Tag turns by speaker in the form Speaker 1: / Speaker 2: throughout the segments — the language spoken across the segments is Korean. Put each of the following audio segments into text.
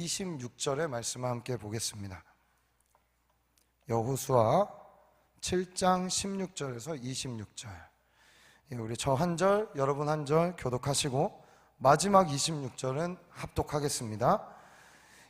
Speaker 1: 26절의 말씀을 함께 보겠습니다. 여호수아 7장 16절에서 26절. 우리 저 한 절, 여러분 한 절 교독하시고 마지막 26절은 합독하겠습니다.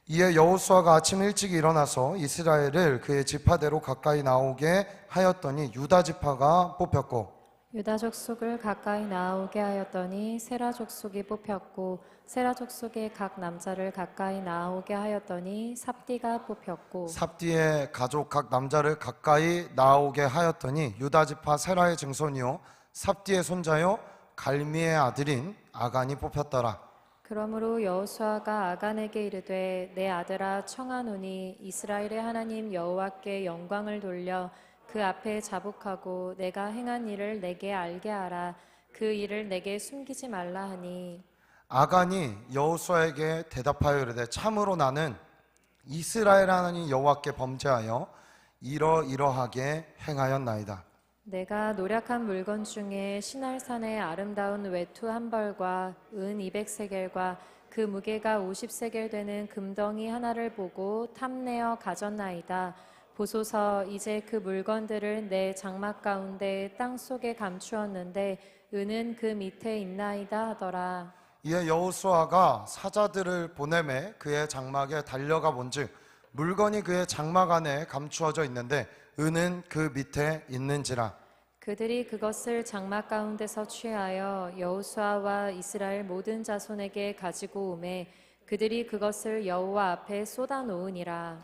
Speaker 1: 이에 여호수아가 아침 일찍 일어나서 이스라엘을 그의 지파대로 가까이 나오게 하였더니 유다 지파가 뽑혔고,
Speaker 2: 유다 족속을 가까이 나오게 하였더니 세라 족속이 뽑혔고, 세라 족속의 각 남자를 가까이 나오게 하였더니 삽디가 뽑혔고,
Speaker 1: 삽디의 가족 각 남자를 가까이 나오게 하였더니 유다 지파 세라의 증손이요 삽디의 손자요 갈미의 아들인 아간이 뽑혔더라.
Speaker 2: 그러므로 여호수아가 아간에게 이르되 내 아들아 청하노니 이스라엘의 하나님 여호와께 영광을 돌려 그 앞에 자복하고 내가 행한 일을 내게 알게 하라. 그 일을 내게 숨기지 말라 하니,
Speaker 1: 아간이 여호수아에게 대답하여 이르되 참으로 나는 이스라엘 하나님 여호와께 범죄하여 이러이러하게 행하였나이다.
Speaker 2: 내가 노략한 물건 중에 시날산의 아름다운 외투 한 벌과 은 200세겔과 그 무게가 50세겔 되는 금덩이 하나를 보고 탐내어 가졌나이다. 보소서, 이제 그 물건들을 내 장막 가운데 땅 속에 감추었는데 은은 그 밑에 있나이다 하더라.
Speaker 1: 이에 여호수아가 사자들을 보내매 그의 장막에 달려가 본즉 물건이 그의 장막 안에 감추어져 있는데 은은 그 밑에 있는지라.
Speaker 2: 그들이 그것을 장막 가운데서 취하여 여호수아와 이스라엘 모든 자손에게 가지고 오매 그들이 그것을 여호와 앞에 쏟아 놓으니라.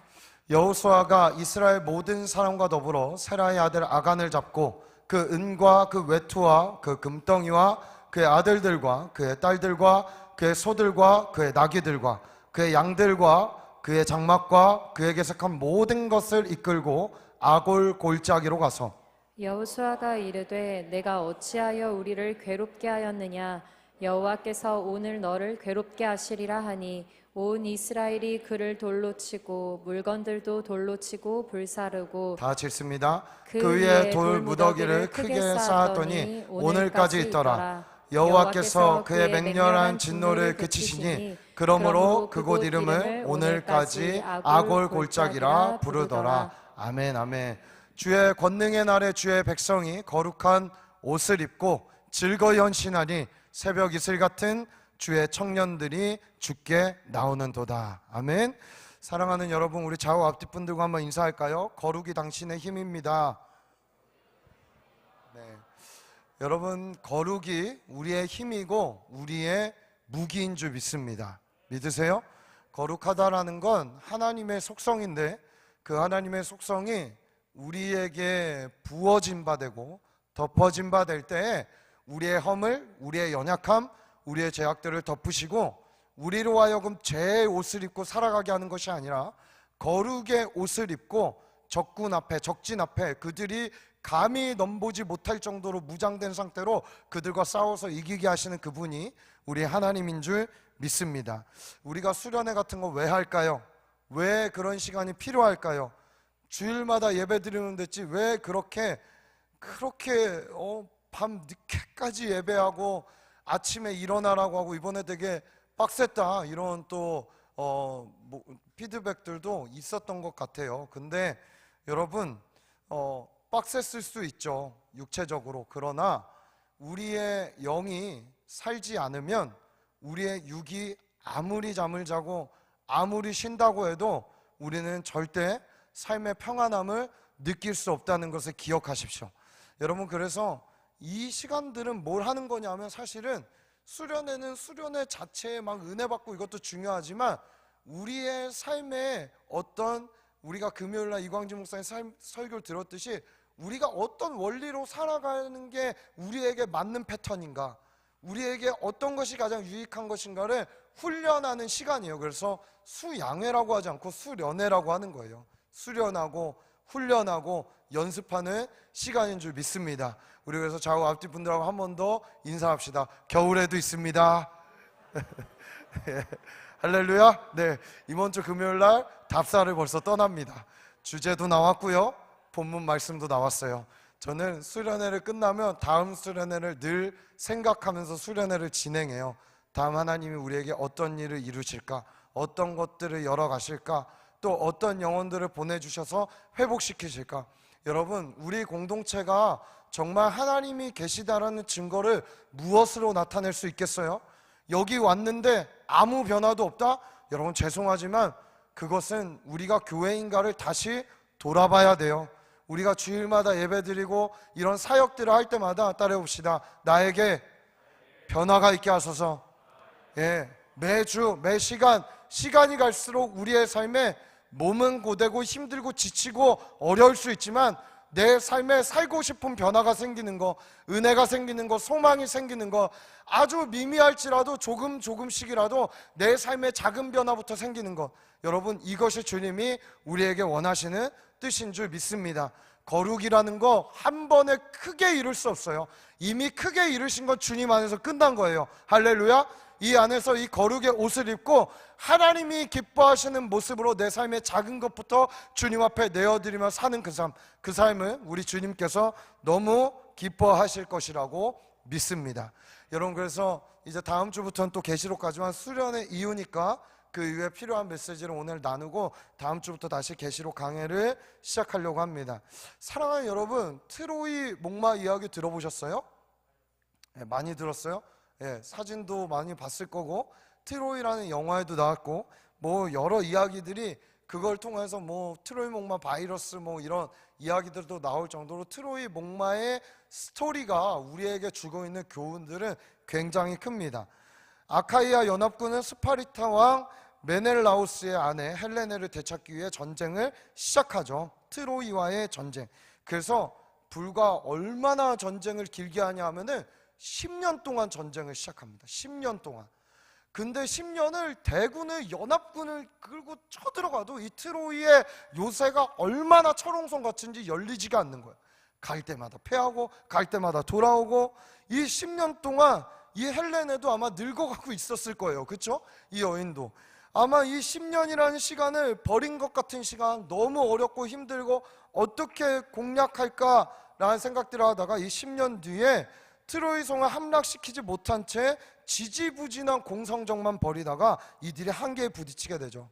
Speaker 1: 여호수아가 이스라엘 모든 사람과 더불어 세라의 아들 아간을 잡고 그 은과 그 외투와 그 금덩이와 그의 아들들과 그의 딸들과 그의 소들과 그의 나귀들과 그의 양들과 그의 장막과 그에게 속한 모든 것을 이끌고 아골 골짜기로 가서
Speaker 2: 여호수아가 이르되 내가 어찌하여 우리를 괴롭게 하였느냐. 여호와께서 오늘 너를 괴롭게 하시리라 하니 온 이스라엘이 그를 돌로 치고 물건들도 돌로 치고 불사르고
Speaker 1: 다 같이 읽습니다.
Speaker 2: 그
Speaker 1: 그 위에 돌 무더기를 크게 쌓았더니 오늘까지 있더라. 여호와께서 그의 맹렬한 진노를 그치시니 그러므로 그곳 이름을 오늘까지 아골 골짜기라 부르더라. 아멘, 아멘. 주의 권능의 날에 주의 백성이 거룩한 옷을 입고 즐거이 헌신하니 새벽 이슬 같은 주의 청년들이 주께 나오는도다. 아멘. 사랑하는 여러분, 우리 좌우 앞뒤 분들과 한번 인사할까요? 거룩이 당신의 힘입니다. 네. 여러분, 거룩이 우리의 힘이고 우리의 무기인 줄 믿습니다. 믿으세요? 거룩하다라는 건 하나님의 속성인데 그 하나님의 속성이 우리에게 부어진 바 되고 덮어진 바 될 때에 우리의 허물, 우리의 연약함, 우리의 죄악들을 덮으시고 우리로 하여금 죄의 옷을 입고 살아가게 하는 것이 아니라 거룩의 옷을 입고 적군 앞에, 적진 앞에 그들이 감히 넘보지 못할 정도로 무장된 상태로 그들과 싸워서 이기게 하시는 그분이 우리 하나님인 줄 믿습니다. 우리가 수련회 같은 거 왜 할까요? 왜 그런 시간이 필요할까요? 주일마다 예배 드리면 됐지 왜 그렇게 밤 늦게까지 예배하고 아침에 일어나라고 하고 이번에 되게 빡셌다 이런 또 피드백들도 있었던 것 같아요. 근데 여러분 빡셌을 수 있죠, 육체적으로. 그러나 우리의 영이 살지 않으면 우리의 육이 아무리 잠을 자고 아무리 쉰다고 해도 우리는 절대 삶의 평안함을 느낄 수 없다는 것을 기억하십시오. 여러분, 그래서 이 시간들은 뭘 하는 거냐면 사실은 수련회는 수련회 자체에 막 은혜 받고 이것도 중요하지만 우리의 삶에 어떤 우리가 금요일날 이광진 목사님 설교를 들었듯이 우리가 어떤 원리로 살아가는 게 우리에게 맞는 패턴인가, 우리에게 어떤 것이 가장 유익한 것인가를 훈련하는 시간이에요. 그래서 수양회라고 하지 않고 수련회라고 하는 거예요. 수련하고 훈련하고 연습하는 시간인 줄 믿습니다. 우리 그래서 좌우 앞뒤 분들하고 한 번 더 인사합시다. 겨울에도 있습니다. 할렐루야. 네, 이번 주 금요일날 답사를 벌써 떠납니다. 주제도 나왔고요, 본문 말씀도 나왔어요. 저는 수련회를 끝나면 다음 수련회를 늘 생각하면서 수련회를 진행해요. 다음 하나님이 우리에게 어떤 일을 이루실까, 어떤 것들을 열어가실까? 또 어떤 영혼들을 보내주셔서 회복시키실까? 여러분, 우리 공동체가 정말 하나님이 계시다라는 증거를 무엇으로 나타낼 수 있겠어요? 여기 왔는데 아무 변화도 없다? 여러분, 죄송하지만 그것은 우리가 교회인가를 다시 돌아봐야 돼요. 우리가 주일마다 예배드리고 이런 사역들을 할 때마다 따라해봅시다. 나에게 변화가 있게 하소서. 매주 매시간 시간이 갈수록 우리의 삶에 몸은 고되고 힘들고 지치고 어려울 수 있지만 내 삶에 살고 싶은 변화가 생기는 거, 은혜가 생기는 거, 소망이 생기는 거, 아주 미미할지라도 조금씩이라도 내 삶의 작은 변화부터 생기는 것, 여러분, 이것이 주님이 우리에게 원하시는 뜻인 줄 믿습니다. 거룩이라는 거 한 번에 크게 이룰 수 없어요. 이미 크게 이루신 건 주님 안에서 끝난 거예요. 할렐루야. 이 안에서 이 거룩의 옷을 입고 하나님이 기뻐하시는 모습으로 내 삶의 작은 것부터 주님 앞에 내어드리며 사는 그 삶을 우리 주님께서 너무 기뻐하실 것이라고 믿습니다. 여러분, 그래서 이제 다음 주부터는 또 계시록까지만 수련의 이유니까 그 이후에 필요한 메시지를 오늘 나누고 다음 주부터 다시 계시록 강해를 시작하려고 합니다. 사랑하는 여러분, 트로이 목마 이야기 들어보셨어요? 많이 들었어요? 사진도 많이 봤을 거고 트로이라는 영화에도 나왔고 뭐 여러 이야기들이 그걸 통해서 뭐 트로이 목마 바이러스 뭐 이런 이야기들도 나올 정도로 트로이 목마의 스토리가 우리에게 주고 있는 교훈들은 굉장히 큽니다. 아카이아 연합군은 스파르타 왕 메넬라우스의 아내 헬레네를 되찾기 위해 전쟁을 시작하죠. 트로이와의 전쟁. 그래서 불과 얼마나 전쟁을 길게 하냐 하면은 10년 동안 전쟁을 시작합니다. 10년 동안. 근데 10년을 대군을 연합군을 끌고 쳐들어가도 이 트로이의 요새가 얼마나 철옹성 같은지 열리지가 않는 거예요. 갈 때마다 패하고 갈 때마다 돌아오고 이 10년 동안 이 헬레네도 아마 늙어가고 있었을 거예요. 그렇죠? 이 여인도 아마 이 10년이라는 시간을 버린 것 같은 시간, 너무 어렵고 힘들고 어떻게 공략할까라는 생각들을 하다가 이 10년 뒤에 트로이 성을 함락시키지 못한 채 지지부진한 공성정만 벌이다가 이들이 한계에 부딪히게 되죠.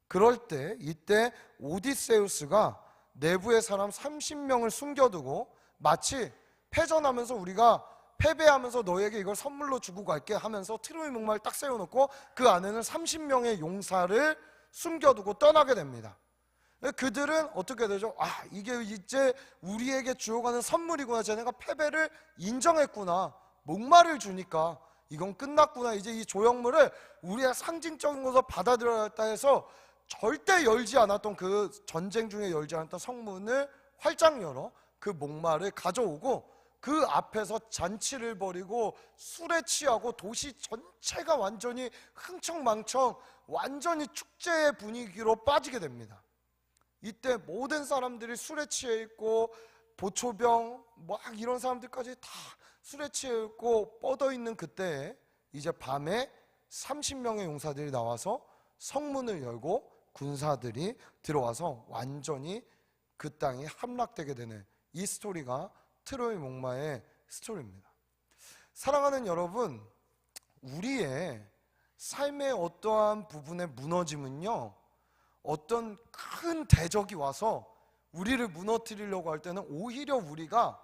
Speaker 1: 그럴 때 이때 오디세우스가 내부의 사람 30명을 숨겨두고 마치 패전하면서 우리가 패배하면서 너에게 이걸 선물로 주고 갈게 하면서 트로이 목마를 딱 세워놓고 그 안에는 30명의 용사를 숨겨두고 떠나게 됩니다. 그들은 어떻게 되죠? 이게 이제 우리에게 주어가는 선물이구나. 쟤네가 패배를 인정했구나. 목마를 주니까 이건 끝났구나. 이제 이 조형물을 우리의 상징적인 것으로 받아들여야겠다 해서 절대 열지 않았던 그 전쟁 중에 열지 않았던 성문을 활짝 열어 그 목마를 가져오고 그 앞에서 잔치를 벌이고 술에 취하고 도시 전체가 완전히 흥청망청 완전히 축제의 분위기로 빠지게 됩니다. 이때 모든 사람들이 술에 취해 있고 보초병 막 이런 사람들까지 다 술에 취해 있고 뻗어 있는 그때에 이제 밤에 30명의 용사들이 나와서 성문을 열고 군사들이 들어와서 완전히 그 땅이 함락되게 되는 이 스토리가 트로이 목마의 스토리입니다. 사랑하는 여러분, 우리의 삶의 어떠한 부분의 무너짐은요, 어떤 큰 대적이 와서 우리를 무너뜨리려고 할 때는 오히려 우리가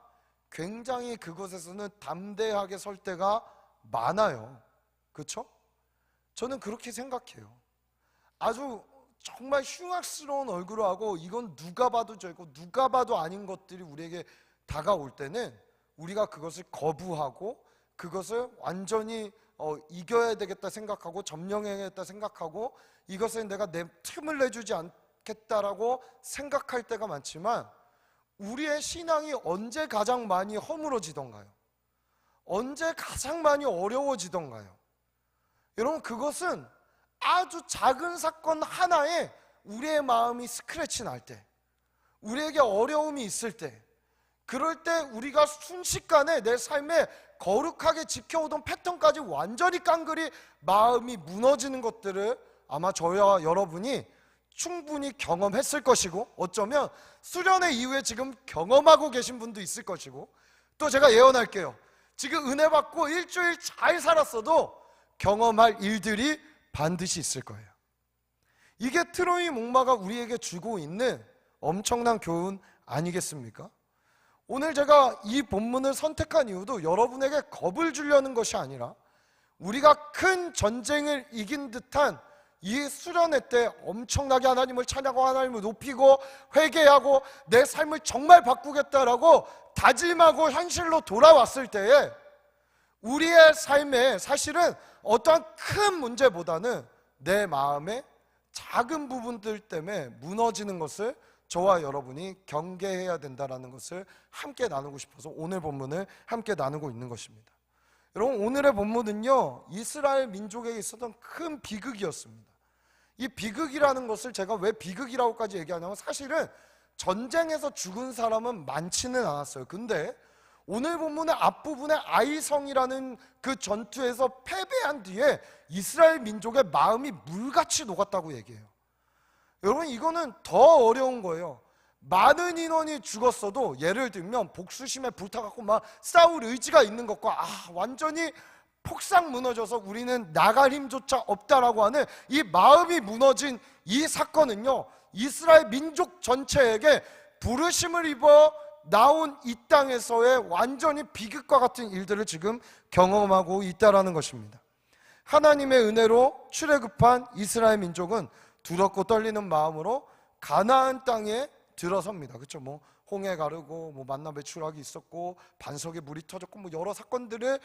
Speaker 1: 굉장히 그것에서는 담대하게 설 때가 많아요. 그렇죠? 저는 그렇게 생각해요. 아주 정말 흉악스러운 얼굴을 하고 이건 누가 봐도 저고 누가 봐도 아닌 것들이 우리에게 다가올 때는 우리가 그것을 거부하고 그것을 완전히 이겨야 되겠다 생각하고 점령해야겠다 생각하고 이것을 내가 내 틈을 내주지 않겠다라고 생각할 때가 많지만 우리의 신앙이 언제 가장 많이 허물어지던가요? 언제 가장 많이 어려워지던가요? 여러분, 그것은 아주 작은 사건 하나에 우리의 마음이 스크래치 날 때, 우리에게 어려움이 있을 때, 그럴 때 우리가 순식간에 내 삶에 거룩하게 지켜오던 패턴까지 완전히 깡그리 마음이 무너지는 것들을 아마 저와 여러분이 충분히 경험했을 것이고 어쩌면 수련회 이후에 지금 경험하고 계신 분도 있을 것이고 또 제가 예언할게요. 지금 은혜 받고 일주일 잘 살았어도 경험할 일들이 반드시 있을 거예요. 이게 트로이 목마가 우리에게 주고 있는 엄청난 교훈 아니겠습니까? 오늘 제가 이 본문을 선택한 이유도 여러분에게 겁을 주려는 것이 아니라 우리가 큰 전쟁을 이긴 듯한 이 수련회 때 엄청나게 하나님을 찬양하고 하나님을 높이고 회개하고 내 삶을 정말 바꾸겠다라고 다짐하고 현실로 돌아왔을 때에 우리의 삶에 사실은 어떠한 큰 문제보다는 내 마음의 작은 부분들 때문에 무너지는 것을 저와 여러분이 경계해야 된다는 것을 함께 나누고 싶어서 오늘 본문을 함께 나누고 있는 것입니다. 여러분, 오늘의 본문은요, 이스라엘 민족에게 있었던 큰 비극이었습니다. 이 비극이라는 것을 제가 왜 비극이라고까지 얘기하냐면 사실은 전쟁에서 죽은 사람은 많지는 않았어요. 근데 오늘 본문의 앞부분에 아이성이라는 그 전투에서 패배한 뒤에 이스라엘 민족의 마음이 물같이 녹았다고 얘기해요. 여러분, 이거는 더 어려운 거예요. 많은 인원이 죽었어도 예를 들면 복수심에 불타갖고 막 싸울 의지가 있는 것과 완전히 폭삭 무너져서 우리는 나갈 힘조차 없다라고 하는 이 마음이 무너진 이 사건은요, 이스라엘 민족 전체에게 부르심을 입어 나온 이 땅에서의 완전히 비극과 같은 일들을 지금 경험하고 있다라는 것입니다. 하나님의 은혜로 출애굽한 이스라엘 민족은 두렵고 떨리는 마음으로 가나안 땅에 들어섭니다. 그렇죠? 뭐 홍해 가르고 뭐 만나 배출하기 있었고 반석에 물이 터졌고 뭐 여러 사건들을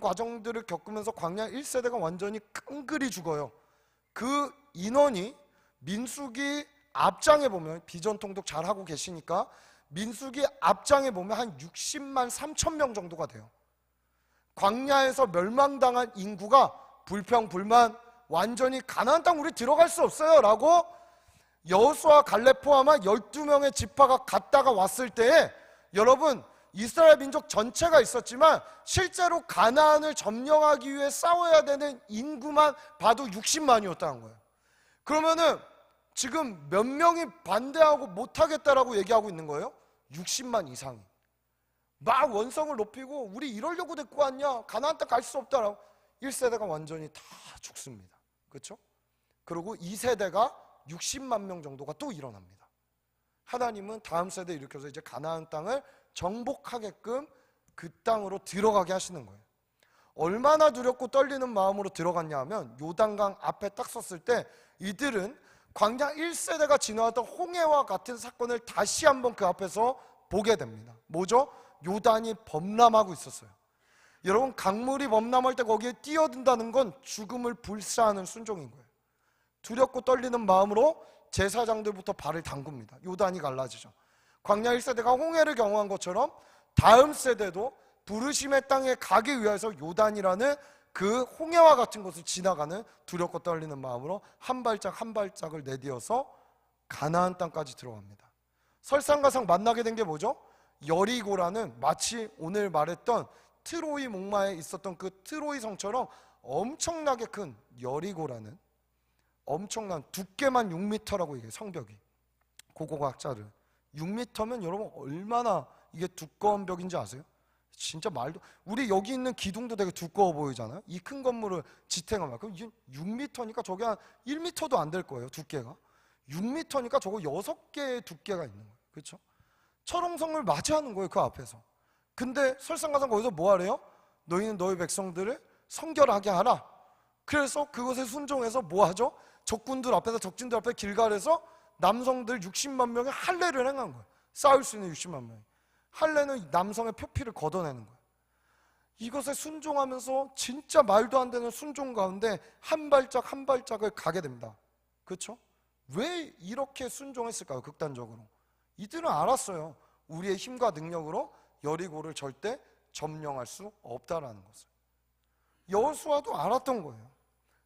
Speaker 1: 과정들을 겪으면서 광야 1세대가 완전히 깡그리 죽어요. 그 인원이 민수기 앞장에 보면, 비전 통독 잘 하고 계시니까 민수기 앞장에 보면 한 60만 3천 명 정도가 돼요. 광야에서 멸망당한 인구가 불평불만 완전히 가나안 땅 우리 들어갈 수 없어요 라고 여호수아 갈렙 포함한 12명의 지파가 갔다가 왔을 때에 여러분, 이스라엘 민족 전체가 있었지만 실제로 가나안을 점령하기 위해 싸워야 되는 인구만 봐도 60만이었다는 거예요. 그러면은 지금 몇 명이 반대하고 못하겠다라고 얘기하고 있는 거예요? 60만 이상이 막 원성을 높이고 우리 이러려고 데리고 왔냐, 가나안 땅 갈 수 없다라고 1세대가 완전히 다 죽습니다. 그렇죠? 그리고 2세대가 60만 명 정도가 또 일어납니다. 하나님은 다음 세대 일으켜서 이제 가나안 땅을 정복하게끔 그 땅으로 들어가게 하시는 거예요. 얼마나 두렵고 떨리는 마음으로 들어갔냐 하면 요단강 앞에 딱 섰을 때 이들은 광야 1세대가 지나왔던 홍해와 같은 사건을 다시 한번 그 앞에서 보게 됩니다. 뭐죠? 요단이 범람하고 있었어요. 여러분, 강물이 범람할 때 거기에 뛰어든다는 건 죽음을 불사하는 순종인 거예요. 두렵고 떨리는 마음으로 제사장들부터 발을 담굽니다. 요단이 갈라지죠. 광야 1세대가 홍해를 경험한 것처럼 다음 세대도 부르심의 땅에 가기 위해서 요단이라는 그 홍해와 같은 곳을 지나가는 두렵고 떨리는 마음으로 한 발짝 한 발짝을 내디어서 가나안 땅까지 들어갑니다. 설상가상 만나게 된 게 뭐죠? 여리고라는 마치 오늘 말했던 트로이 목마에 있었던 그 트로이 성처럼 엄청나게 큰 여리고라는 엄청난 두께만 6m라고 얘기해요. 성벽이 고고학자를 6m면 여러분 얼마나 이게 두꺼운 벽인지 아세요? 진짜 말도, 우리 여기 있는 기둥도 되게 두꺼워 보이잖아요. 이 큰 건물을 지탱하면 그럼 6m니까 저게 한 1m도 안 될 거예요. 두께가 6m니까 저거 6개의 두께가 있는 거예요. 그렇죠? 철옹성을 맞이하는 거예요. 그 앞에서. 근데 설상가상 거기서 뭐 하래요? 너희는 너희 백성들을 성결하게 하라. 그래서 그것에 순종해서 뭐 하죠? 적군들 앞에서, 적진들 앞에 길갈에서 남성들 60만 명의 할례를 행한 거예요. 싸울 수 있는 60만 명이. 할례는 남성의 표피를 걷어내는 거예요. 이것에 순종하면서 진짜 말도 안 되는 순종 가운데 한 발짝 한 발짝을 가게 됩니다. 그렇죠? 왜 이렇게 순종했을까요? 극단적으로. 이들은 알았어요. 우리의 힘과 능력으로 여리고를 절대 점령할 수 없다라는 것을. 여호수아도 알았던 거예요.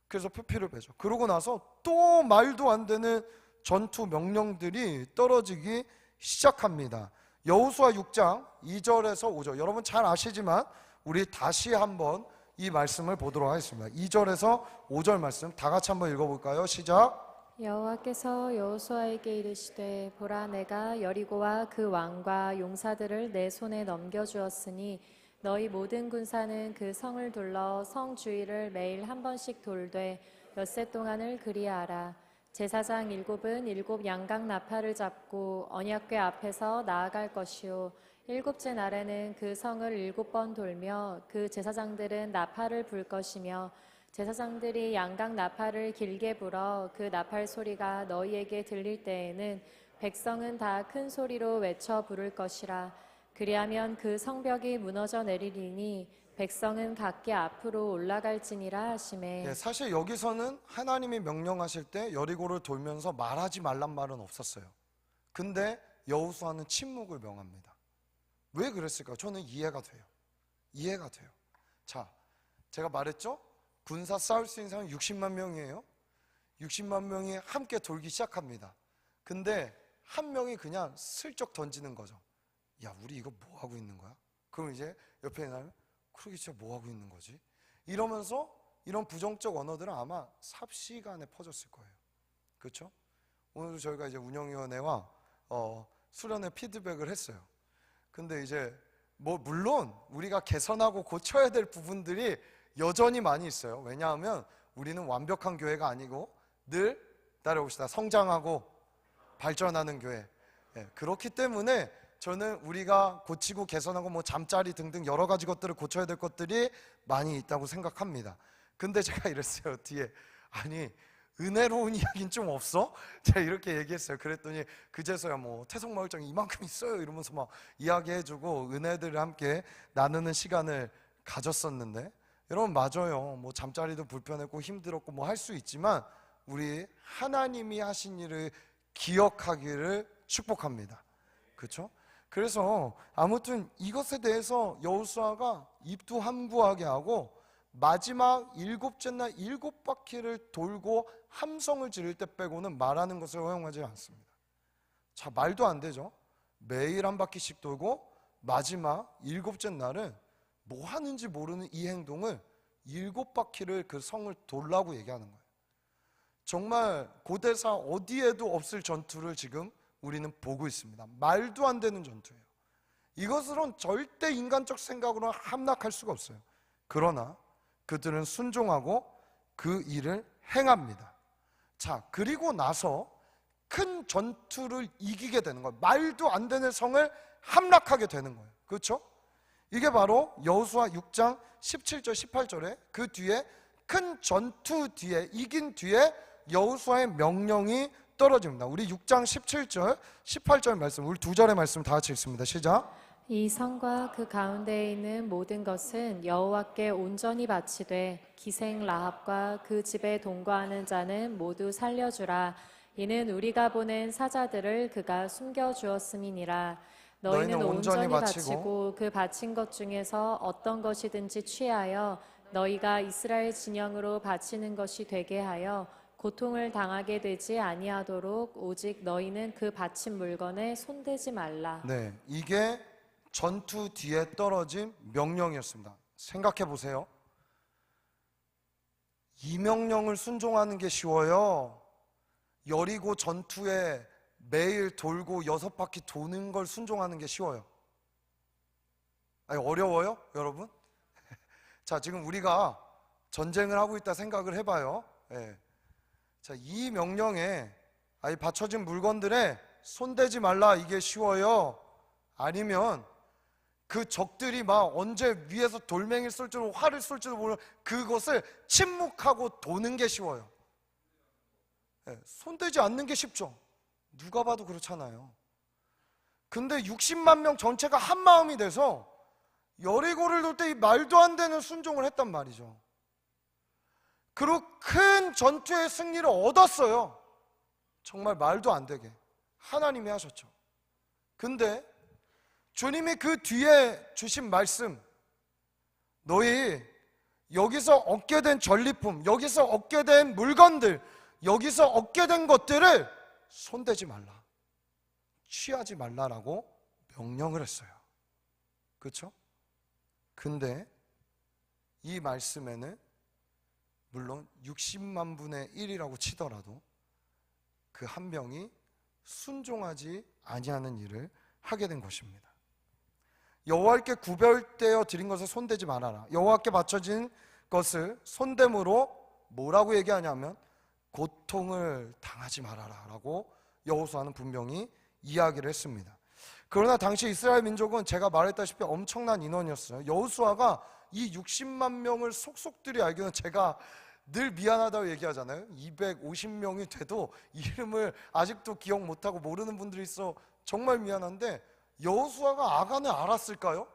Speaker 1: 그래서 표피를 베죠. 그러고 나서 또 말도 안 되는 전투 명령들이 떨어지기 시작합니다. 여호수아 6장 2절에서 5절, 여러분 잘 아시지만 우리 다시 한번 이 말씀을 보도록 하겠습니다. 2절에서 5절 말씀 다 같이 한번 읽어볼까요? 시작.
Speaker 2: 여호와께서 여호수아에게 이르시되 보라, 내가 여리고와 그 왕과 용사들을 내 손에 넘겨주었으니 너희 모든 군사는 그 성을 둘러 성 주위를 매일 한 번씩 돌되 엿새 동안을 그리하라. 제사장 7은 7 양각 나팔을 잡고 언약궤 앞에서 나아갈 것이요 7째 날에는 그 성을 7번 돌며 그 제사장들은 나팔을 불 것이며 제사장들이 양각 나팔을 길게 불어 그 나팔 소리가 너희에게 들릴 때에는 백성은 다 큰 소리로 외쳐 부를 것이라. 그리하면 그 성벽이 무너져 내리리니 백성은 각기 앞으로 올라갈지니라 하시매.
Speaker 1: 예, 사실 여기서는 하나님이 명령하실 때 여리고를 돌면서 말하지 말란 말은 없었어요. 근데 여호수아는 침묵을 명합니다. 왜 그랬을까요? 저는 이해가 돼요. 이해가 돼요. 자, 제가 말했죠? 군사 싸울 수 있는 사람은 60만 명이에요. 60만 명이 함께 돌기 시작합니다. 근데 한 명이 그냥 슬쩍 던지는 거죠. 야, 우리 이거 뭐 하고 있는 거야? 그럼 이제 옆에 있는 사람이 그러게 진짜 뭐 하고 있는 거지? 이러면서 이런 부정적 언어들은 아마 삽시간에 퍼졌을 거예요. 그렇죠? 오늘도 저희가 이제 운영위원회와 수련회 피드백을 했어요. 근데 이제 뭐 물론 우리가 개선하고 고쳐야 될 부분들이 여전히 많이 있어요. 왜냐하면 우리는 완벽한 교회가 아니고 늘 따라옵시다. 성장하고 발전하는 교회. 예, 그렇기 때문에 저는 우리가 고치고 개선하고 뭐 잠자리 등등 여러 가지 것들을 고쳐야 될 것들이 많이 있다고 생각합니다. 근데 제가 이랬어요. 뒤에 아니 은혜로운 이야기는 좀 없어? 제가 이렇게 얘기했어요. 그랬더니 그제서야 뭐 태성마을장이 이만큼 있어요 이러면서 막 이야기해주고 은혜들을 함께 나누는 시간을 가졌었는데, 여러분 맞아요. 뭐 잠자리도 불편했고 힘들었고 뭐 할 수 있지만 우리 하나님이 하신 일을 기억하기를 축복합니다. 그렇죠? 그래서 아무튼 이것에 대해서 여호수아가 입도 함구하게 하고 마지막 7째 날 7바퀴를 돌고 함성을 지를 때 빼고는 말하는 것을 허용하지 않습니다. 자, 말도 안 되죠. 매일 한 바퀴씩 돌고 마지막 7째 날은 뭐 하는지 모르는 이 행동을 7바퀴를 그 성을 돌라고 얘기하는 거예요. 정말 고대사 어디에도 없을 전투를 지금 우리는 보고 있습니다. 말도 안 되는 전투예요. 이것으론 절대 인간적 생각으로 함락할 수가 없어요. 그러나 그들은 순종하고 그 일을 행합니다. 자, 그리고 나서 큰 전투를 이기게 되는 거예요. 말도 안 되는 성을 함락하게 되는 거예요. 그렇죠? 이게 바로 여호수아 6장 17절 18절에 그 뒤에 큰 전투 뒤에 이긴 뒤에 여호수아의 명령이 떨어집니다. 우리 6장 17절 18절 말씀, 우리 두 절의 말씀 다 같이 읽습니다. 시작.
Speaker 2: 이 성과 그 가운데에 있는 모든 것은 여호와께 온전히 바치되 기생 라합과 그 집에 동거하는 자는 모두 살려주라. 이는 우리가 보낸 사자들을 그가 숨겨주었음이니라. 너희는 온전히 바치고 그 바친 것 중에서 어떤 것이든지 취하여 너희가 이스라엘 진영으로 바치는 것이 되게 하여 고통을 당하게 되지 아니하도록 오직 너희는 그 바친 물건에 손대지 말라.
Speaker 1: 네, 이게 전투 뒤에 떨어진 명령이었습니다. 생각해 보세요. 이 명령을 순종하는 게 쉬워요? 여리고 전투에 매일 돌고 6바퀴 도는 걸 순종하는 게 쉬워요? 아니, 어려워요, 여러분? 자, 지금 우리가 전쟁을 하고 있다 생각을 해봐요. 네. 자, 이 명령에 받쳐진 물건들에 손대지 말라, 이게 쉬워요? 아니면 그 적들이 막 언제 위에서 돌멩이를 쏠지도 활을 쏠지도 모르는 그것을 침묵하고 도는 게 쉬워요? 네, 손대지 않는 게 쉽죠. 누가 봐도 그렇잖아요. 근데 60만 명 전체가 한 마음이 돼서 여리고를 돌 때 이 말도 안 되는 순종을 했단 말이죠. 그리고 큰 전투의 승리를 얻었어요. 정말 말도 안 되게 하나님이 하셨죠. 근데 주님이 그 뒤에 주신 말씀, 너희 여기서 얻게 된 전리품, 여기서 얻게 된 물건들, 여기서 얻게 된 것들을 손대지 말라, 취하지 말라라고 명령을 했어요. 그렇죠? 근데 이 말씀에는 물론 60만 분의 1이라고 치더라도 그 한 명이 순종하지 아니하는 일을 하게 된 것입니다. 여호와께 구별되어 드린 것을 손대지 말아라. 여호와께 바쳐진 것을 손됨으로 뭐라고 얘기하냐면 고통을 당하지 말아라 라고 여호수아는 분명히 이야기를 했습니다. 그러나 당시 이스라엘 민족은 제가 말했다시피 엄청난 인원이었어요. 여호수아가 이 60만 명을 속속들이 알기는, 제가 늘 미안하다고 얘기하잖아요. 250명이 돼도 이름을 아직도 기억 못하고 모르는 분들이 있어 정말 미안한데, 여호수아가 아간을 알았을까요?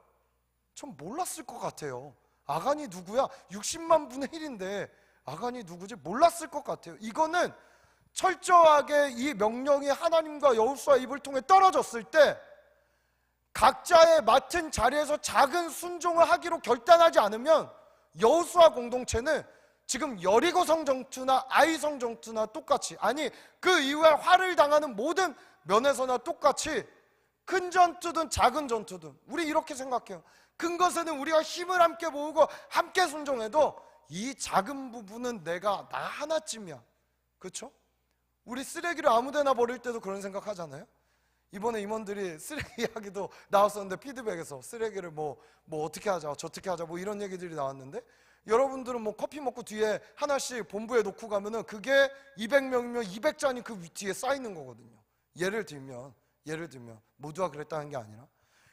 Speaker 1: 전 몰랐을 것 같아요. 아간이 누구야? 60만 분의 1인데 아간이 누구지? 몰랐을 것 같아요. 이거는 철저하게 이 명령이 하나님과 여호수아 입을 통해 떨어졌을 때 각자의 맡은 자리에서 작은 순종을 하기로 결단하지 않으면 여호수아 공동체는 지금 여리고성 전투나 아이성 전투나 똑같이, 아니 그 이후에 화를 당하는 모든 면에서나 똑같이, 큰 전투든 작은 전투든 우리 이렇게 생각해요. 큰 것에는 우리가 힘을 함께 모으고 함께 순종해도 이 작은 부분은 내가 나 하나쯤이야. 그렇죠? 우리 쓰레기를 아무데나 버릴 때도 그런 생각 하잖아요. 이번에 임원들이 쓰레기 이야기도 나왔었는데, 피드백에서 쓰레기를 뭐 어떻게 하자, 저떻게 하자, 뭐 이런 얘기들이 나왔는데, 여러분들은 뭐 커피 먹고 뒤에 하나씩 본부에 놓고 가면은 그게 200명이면 200잔이 그 뒤에 쌓이는 거거든요. 예를 들면 모두가 그랬다는 게 아니라,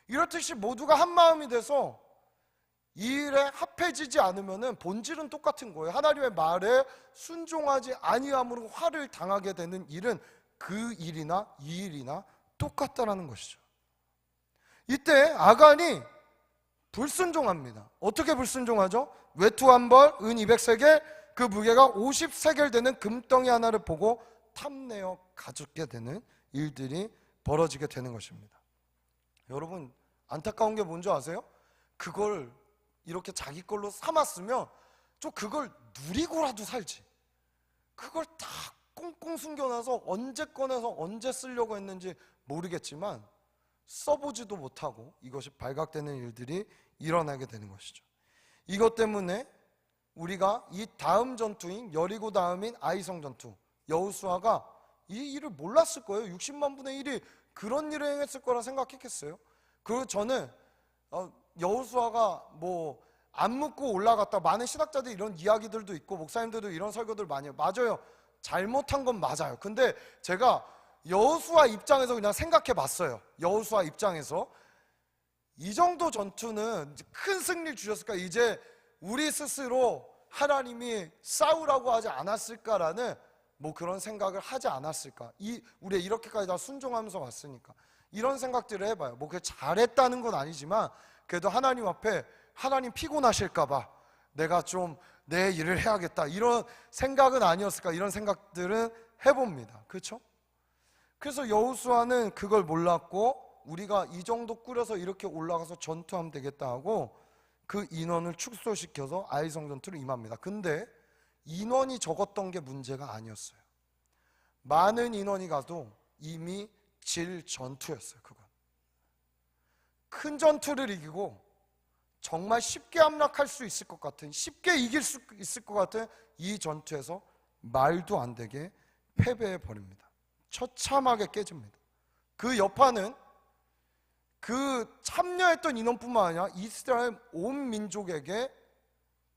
Speaker 1: 이렇듯이 모두가 한 마음이 돼서 이 일에 합해지지 않으면은 본질은 똑같은 거예요. 하나님의 말에 순종하지 아니함으로 화를 당하게 되는 일은 그 일이나 이 일이나 똑같다라는 것이죠. 이때 아간이 불순종합니다. 어떻게 불순종하죠? 외투 한 벌, 은 200세겔, 그 무게가 50세겔 되는 금덩이 하나를 보고 탐내어 가져게 되는 일들이 벌어지게 되는 것입니다. 여러분, 안타까운 게 뭔지 아세요? 그걸 이렇게 자기 걸로 삼았으면 좀 그걸 누리고라도 살지, 그걸 다 꽁꽁 숨겨놔서 언제 꺼내서 언제 쓰려고 했는지 모르겠지만 써보지도 못하고 이것이 발각되는 일들이 일어나게 되는 것이죠. 이것 때문에 우리가 이 다음 전투인 여리고 다음인 아이성 전투, 여호수아가 이 일을 몰랐을 거예요. 60만 분의 1이 그런 일을 행했을 거라 생각했겠어요? 그리고 저는 여호수아가 뭐 안 묻고 올라갔다, 많은 신학자들이 이런 이야기들도 있고 목사님들도 이런 설교들 많이 해요. 맞아요. 잘못한 건 맞아요. 근데 제가 여호수아 입장에서 그냥 생각해 봤어요. 여호수아 입장에서 이 정도 전투는 큰 승리를 주셨을까? 이제 우리 스스로 하나님이 싸우라고 하지 않았을까라는 뭐 그런 생각을 하지 않았을까? 우리 이렇게까지 다 순종하면서 왔으니까 이런 생각들을 해봐요. 뭐 그게 잘했다는 건 아니지만 그래도 하나님 앞에, 하나님 피곤하실까봐 내가 좀 내 일을 해야겠다, 이런 생각은 아니었을까? 이런 생각들은 해봅니다. 그렇죠? 그래서 여호수아는 그걸 몰랐고, 우리가 이 정도 꾸려서 이렇게 올라가서 전투하면 되겠다 하고 그 인원을 축소시켜서 아이성 전투를 임합니다. 근데 인원이 적었던 게 문제가 아니었어요. 많은 인원이 가도 이미 질 전투였어요. 그건 큰 전투를 이기고 정말 쉽게 함락할 수 있을 것 같은, 쉽게 이길 수 있을 것 같은 이 전투에서 말도 안 되게 패배해 버립니다. 처참하게 깨집니다. 그 여파는 그 참여했던 인원뿐만 아니라 이스라엘 온 민족에게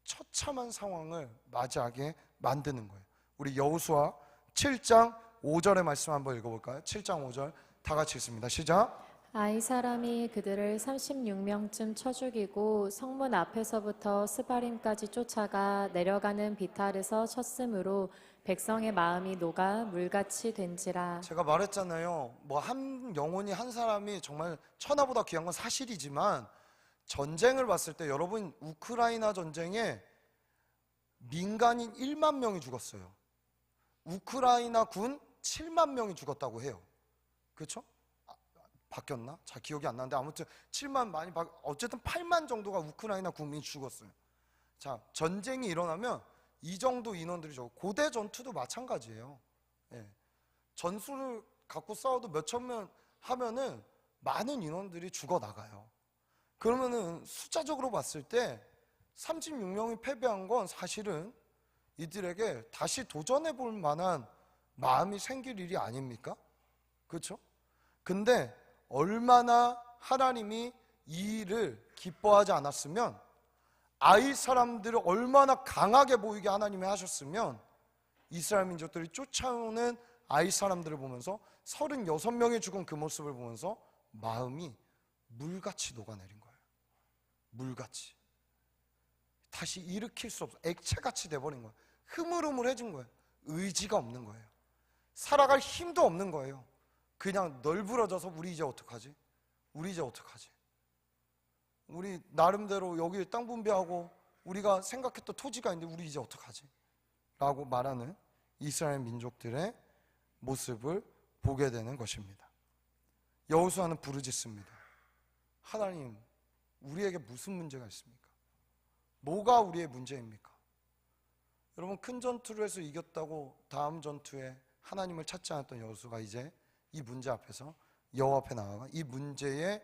Speaker 1: 처참한 상황을 맞이하게 만드는 거예요. 우리 여호수아 7장 5절의 말씀 한번 읽어볼까요? 7장 5절 다 같이 읽습니다. 시작.
Speaker 2: 아이 사람이 그들을 36명쯤 쳐 죽이고 성문 앞에서부터 스바림까지 쫓아가 내려가는 비탈에서 쳤으므로 백성의 마음이 녹아 물같이 된지라.
Speaker 1: 제가 말했잖아요. 뭐 한 영혼이, 한 사람이 정말 천하보다 귀한 건 사실이지만, 전쟁을 봤을 때 여러분, 우크라이나 전쟁에 민간인 1만 명이 죽었어요. 우크라이나 군 7만 명이 죽었다고 해요. 그렇죠? 바뀌었나? 잘 기억이 안 나는데 아무튼 7만 어쨌든 8만 정도가 우크라이나 국민이 죽었어요. 자, 전쟁이 일어나면 이 정도 인원들이 적어. 고대 전투도 마찬가지예요. 예. 전술을 갖고 싸워도 몇천 명 하면은 많은 인원들이 죽어 나가요. 그러면은 숫자적으로 봤을 때 36명이 패배한 건 사실은 이들에게 다시 도전해 볼 만한 마음이 생길 일이 아닙니까? 그렇죠? 근데 얼마나 하나님이 이 일을 기뻐하지 않았으면, 아이 사람들을 얼마나 강하게 보이게 하나님이 하셨으면 이스라엘 민족들이 쫓아오는 아이 사람들을 보면서 36명이 죽은 그 모습을 보면서 마음이 물같이 녹아내린 거예요. 물같이. 다시 일으킬 수 없어. 액체같이 돼버린 거예요. 흐물흐물해진 거예요. 의지가 없는 거예요. 살아갈 힘도 없는 거예요. 그냥 널브러져서 우리 이제 어떡하지? 우리 이제 어떡하지? 우리 나름대로 여기 땅 분배하고 우리가 생각했던 토지가 있는데 우리 이제 어떡하지? 라고 말하는 이스라엘 민족들의 모습을 보게 되는 것입니다. 여호수아는 부르짖습니다. 하나님, 우리에게 무슨 문제가 있습니까? 뭐가 우리의 문제입니까? 여러분, 큰 전투를 해서 이겼다고 다음 전투에 하나님을 찾지 않았던 여호수아가 이제 이 문제 앞에서 여호와 앞에 나아가 이 문제의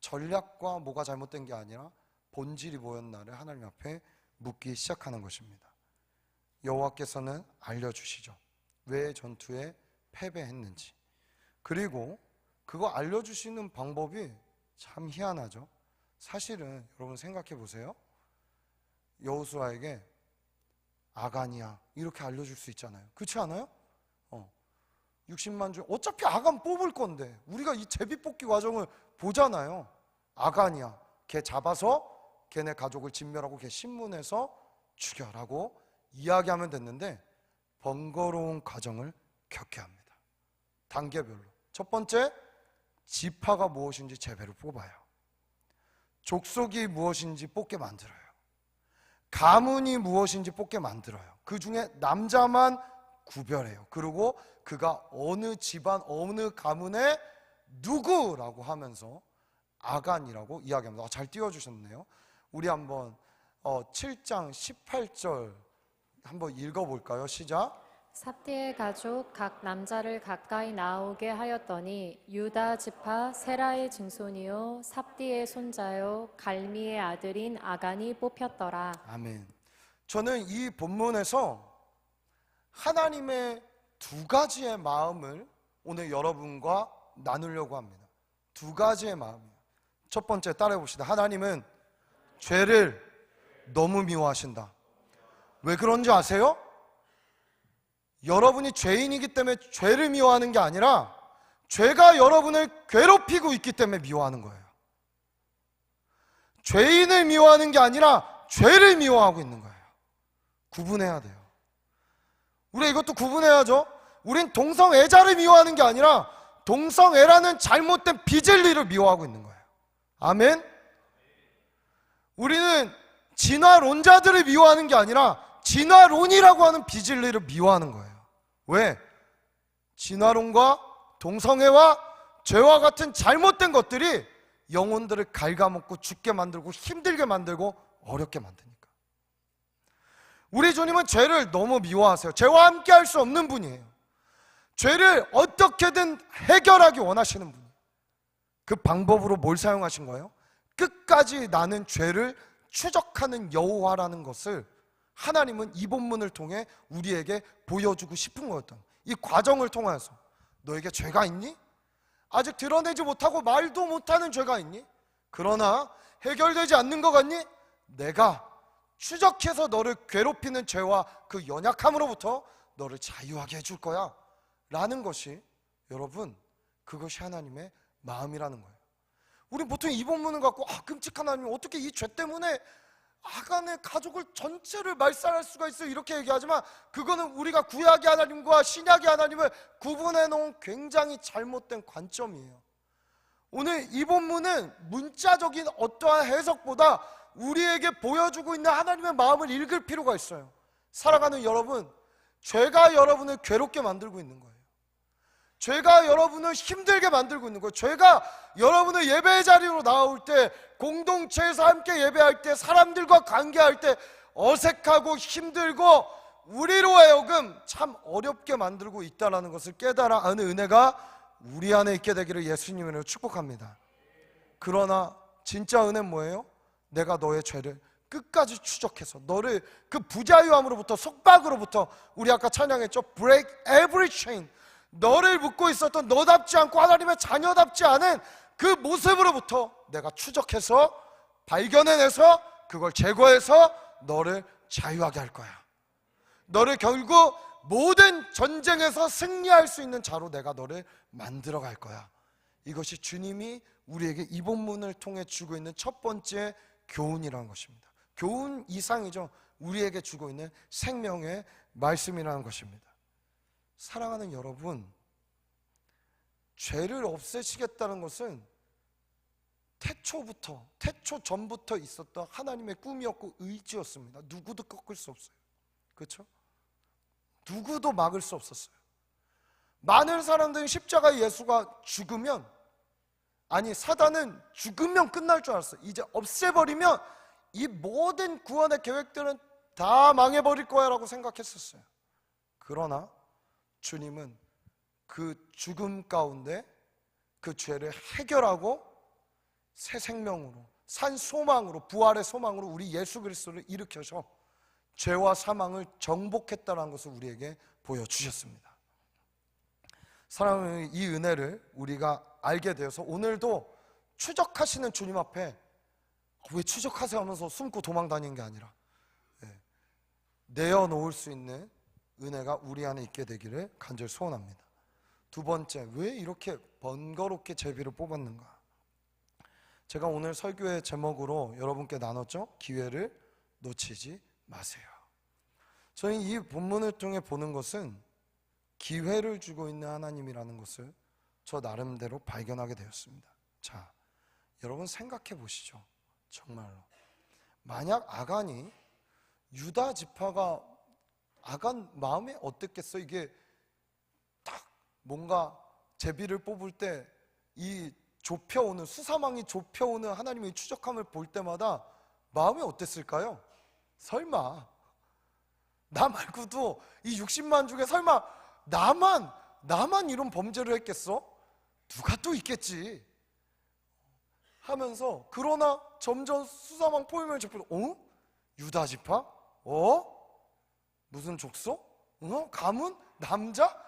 Speaker 1: 전략과 뭐가 잘못된 게 아니라 본질이 뭐였나를 하나님 앞에 묻기 시작하는 것입니다. 여호와께서는 알려주시죠. 왜 전투에 패배했는지. 그리고 그거 알려주시는 방법이 참 희한하죠. 사실은 여러분 생각해 보세요. 여호수아에게 아간이야 이렇게 알려줄 수 있잖아요. 그렇지 않아요? 60만 중 어차피 아간 뽑을 건데 우리가 이 제비뽑기 과정을 보잖아요. 아간이야, 걔 잡아서 걔네 가족을 진멸하고 걔 신문해서 죽여라고 이야기하면 됐는데 번거로운 과정을 겪게 합니다. 단계별로. 첫 번째, 지파가 무엇인지 제배를 뽑아요. 족속이 무엇인지 뽑게 만들어요. 가문이 무엇인지 뽑게 만들어요. 그 중에 남자만 구별해요. 그리고 그가 어느 집안, 어느 가문의 누구라고 하면서 아간이라고 이야기합니다. 잘 띄워주셨네요. 우리 한번 7장 18절 한번 읽어볼까요? 시작.
Speaker 2: 삽디의 가족 각 남자를 가까이 나오게 하였더니 유다 지파 세라의 증손이요 삽디의 손자요 갈미의 아들인 아간이 뽑혔더라.
Speaker 1: 아멘. 저는 이 본문에서 하나님의 두 가지의 마음을 오늘 여러분과 나누려고 합니다. 두 가지의 마음이에요. 첫 번째 따라해 봅시다. 하나님은 죄를 너무 미워하신다. 왜 그런지 아세요? 여러분이 죄인이기 때문에 죄를 미워하는 게 아니라 죄가 여러분을 괴롭히고 있기 때문에 미워하는 거예요. 죄인을 미워하는 게 아니라 죄를 미워하고 있는 거예요. 구분해야 돼요. 우리 이것도 구분해야죠. 우린 동성애자를 미워하는 게 아니라 동성애라는 잘못된 비진리를 미워하고 있는 거예요. 아멘. 우리는 진화론자들을 미워하는 게 아니라 진화론이라고 하는 비진리를 미워하는 거예요. 왜? 진화론과 동성애와 죄와 같은 잘못된 것들이 영혼들을 갉아먹고 죽게 만들고 힘들게 만들고 어렵게 만드니까. 우리 주님은 죄를 너무 미워하세요. 죄와 함께 할 수 없는 분이에요. 죄를 어떻게든 해결하기 원하시는 분이에요. 그 방법으로 뭘 사용하신 거예요? 끝까지 나는 죄를 추적하는 여호와라는 것을 하나님은 이 본문을 통해 우리에게 보여주고 싶은 거였던, 이 과정을 통해서 너에게 죄가 있니? 아직 드러내지 못하고 말도 못하는 죄가 있니? 그러나 해결되지 않는 것 같니? 내가 추적해서 너를 괴롭히는 죄와 그 연약함으로부터 너를 자유하게 해줄 거야 라는 것이, 여러분, 그것이 하나님의 마음이라는 거예요. 우린 보통 이 본문을 갖고 끔찍한 하나님, 어떻게 이 죄 때문에 아간의 가족을 전체를 말살할 수가 있어요, 이렇게 얘기하지만 그거는 우리가 구약의 하나님과 신약의 하나님을 구분해 놓은 굉장히 잘못된 관점이에요. 오늘 이 본문은 문자적인 어떠한 해석보다 우리에게 보여주고 있는 하나님의 마음을 읽을 필요가 있어요. 살아가는 여러분, 죄가 여러분을 괴롭게 만들고 있는 거예요. 죄가 여러분을 힘들게 만들고 있는 거예요. 죄가 여러분을 예배의 자리로 나올 때, 공동체에서 함께 예배할 때, 사람들과 관계할 때 어색하고 힘들고 우리로 하여금 참 어렵게 만들고 있다는 것을 깨달아 아는 은혜가 우리 안에 있게 되기를 예수님으로 축복합니다. 그러나 진짜 은혜는 뭐예요? 내가 너의 죄를 끝까지 추적해서 너를 그 부자유함으로부터, 속박으로부터, 우리 아까 찬양했죠? Break every chain. 너를 묶고 있었던 너답지 않고 하나님의 자녀답지 않은 그 모습으로부터 내가 추적해서 발견해내서 그걸 제거해서 너를 자유하게 할 거야. 너를 결국 모든 전쟁에서 승리할 수 있는 자로 내가 너를 만들어 갈 거야. 이것이 주님이 우리에게 이 본문을 통해 주고 있는 첫 번째 교훈이라는 것입니다. 교훈 이상이죠. 우리에게 주고 있는 생명의 말씀이라는 것입니다. 사랑하는 여러분, 죄를 없애시겠다는 것은 태초 전부터 있었던 하나님의 꿈이었고 의지였습니다. 누구도 꺾을 수 없어요. 그렇죠? 누구도 막을 수 없었어요. 많은 사람들은 십자가 예수가 죽으면, 아니 사단은 죽으면 끝날 줄 알았어요. 이제 없애버리면 이 모든 구원의 계획들은 다 망해버릴 거야 라고 생각했었어요. 그러나 주님은 그 죽음 가운데 그 죄를 해결하고 새 생명으로, 산 소망으로, 부활의 소망으로 우리 예수 그리스도를 일으켜서 죄와 사망을 정복했다는 것을 우리에게 보여주셨습니다. 사랑하는 이 은혜를 우리가 알게 되어서 오늘도 추적하시는 주님 앞에 왜 추적하세요 하면서 숨고 도망 다니는 게 아니라 내어놓을 수 있는 은혜가 우리 안에 있게 되기를 간절히 소원합니다. 두 번째, 왜 이렇게 번거롭게 제비를 뽑았는가? 제가 오늘 설교의 제목으로 여러분께 나눴죠? 기회를 놓치지 마세요. 저희 이 본문을 통해 보는 것은 기회를 주고 있는 하나님이라는 것을 저 나름대로 발견하게 되었습니다. 자, 여러분 생각해 보시죠. 정말로 만약 아간이, 유다 지파가 아간 마음에 어땠겠어? 이게 딱 뭔가 제비를 뽑을 때 이 좁혀오는, 수사망이 좁혀오는 하나님의 추적함을 볼 때마다 마음이 어땠을까요? 설마 나 말고도 이 60만 중에 설마 나만 이런 범죄를 했겠어? 누가 또 있겠지 하면서, 그러나 점점 수사망 포위명을 접히고, 유다 지파? 무슨 족속? 가문? 남자?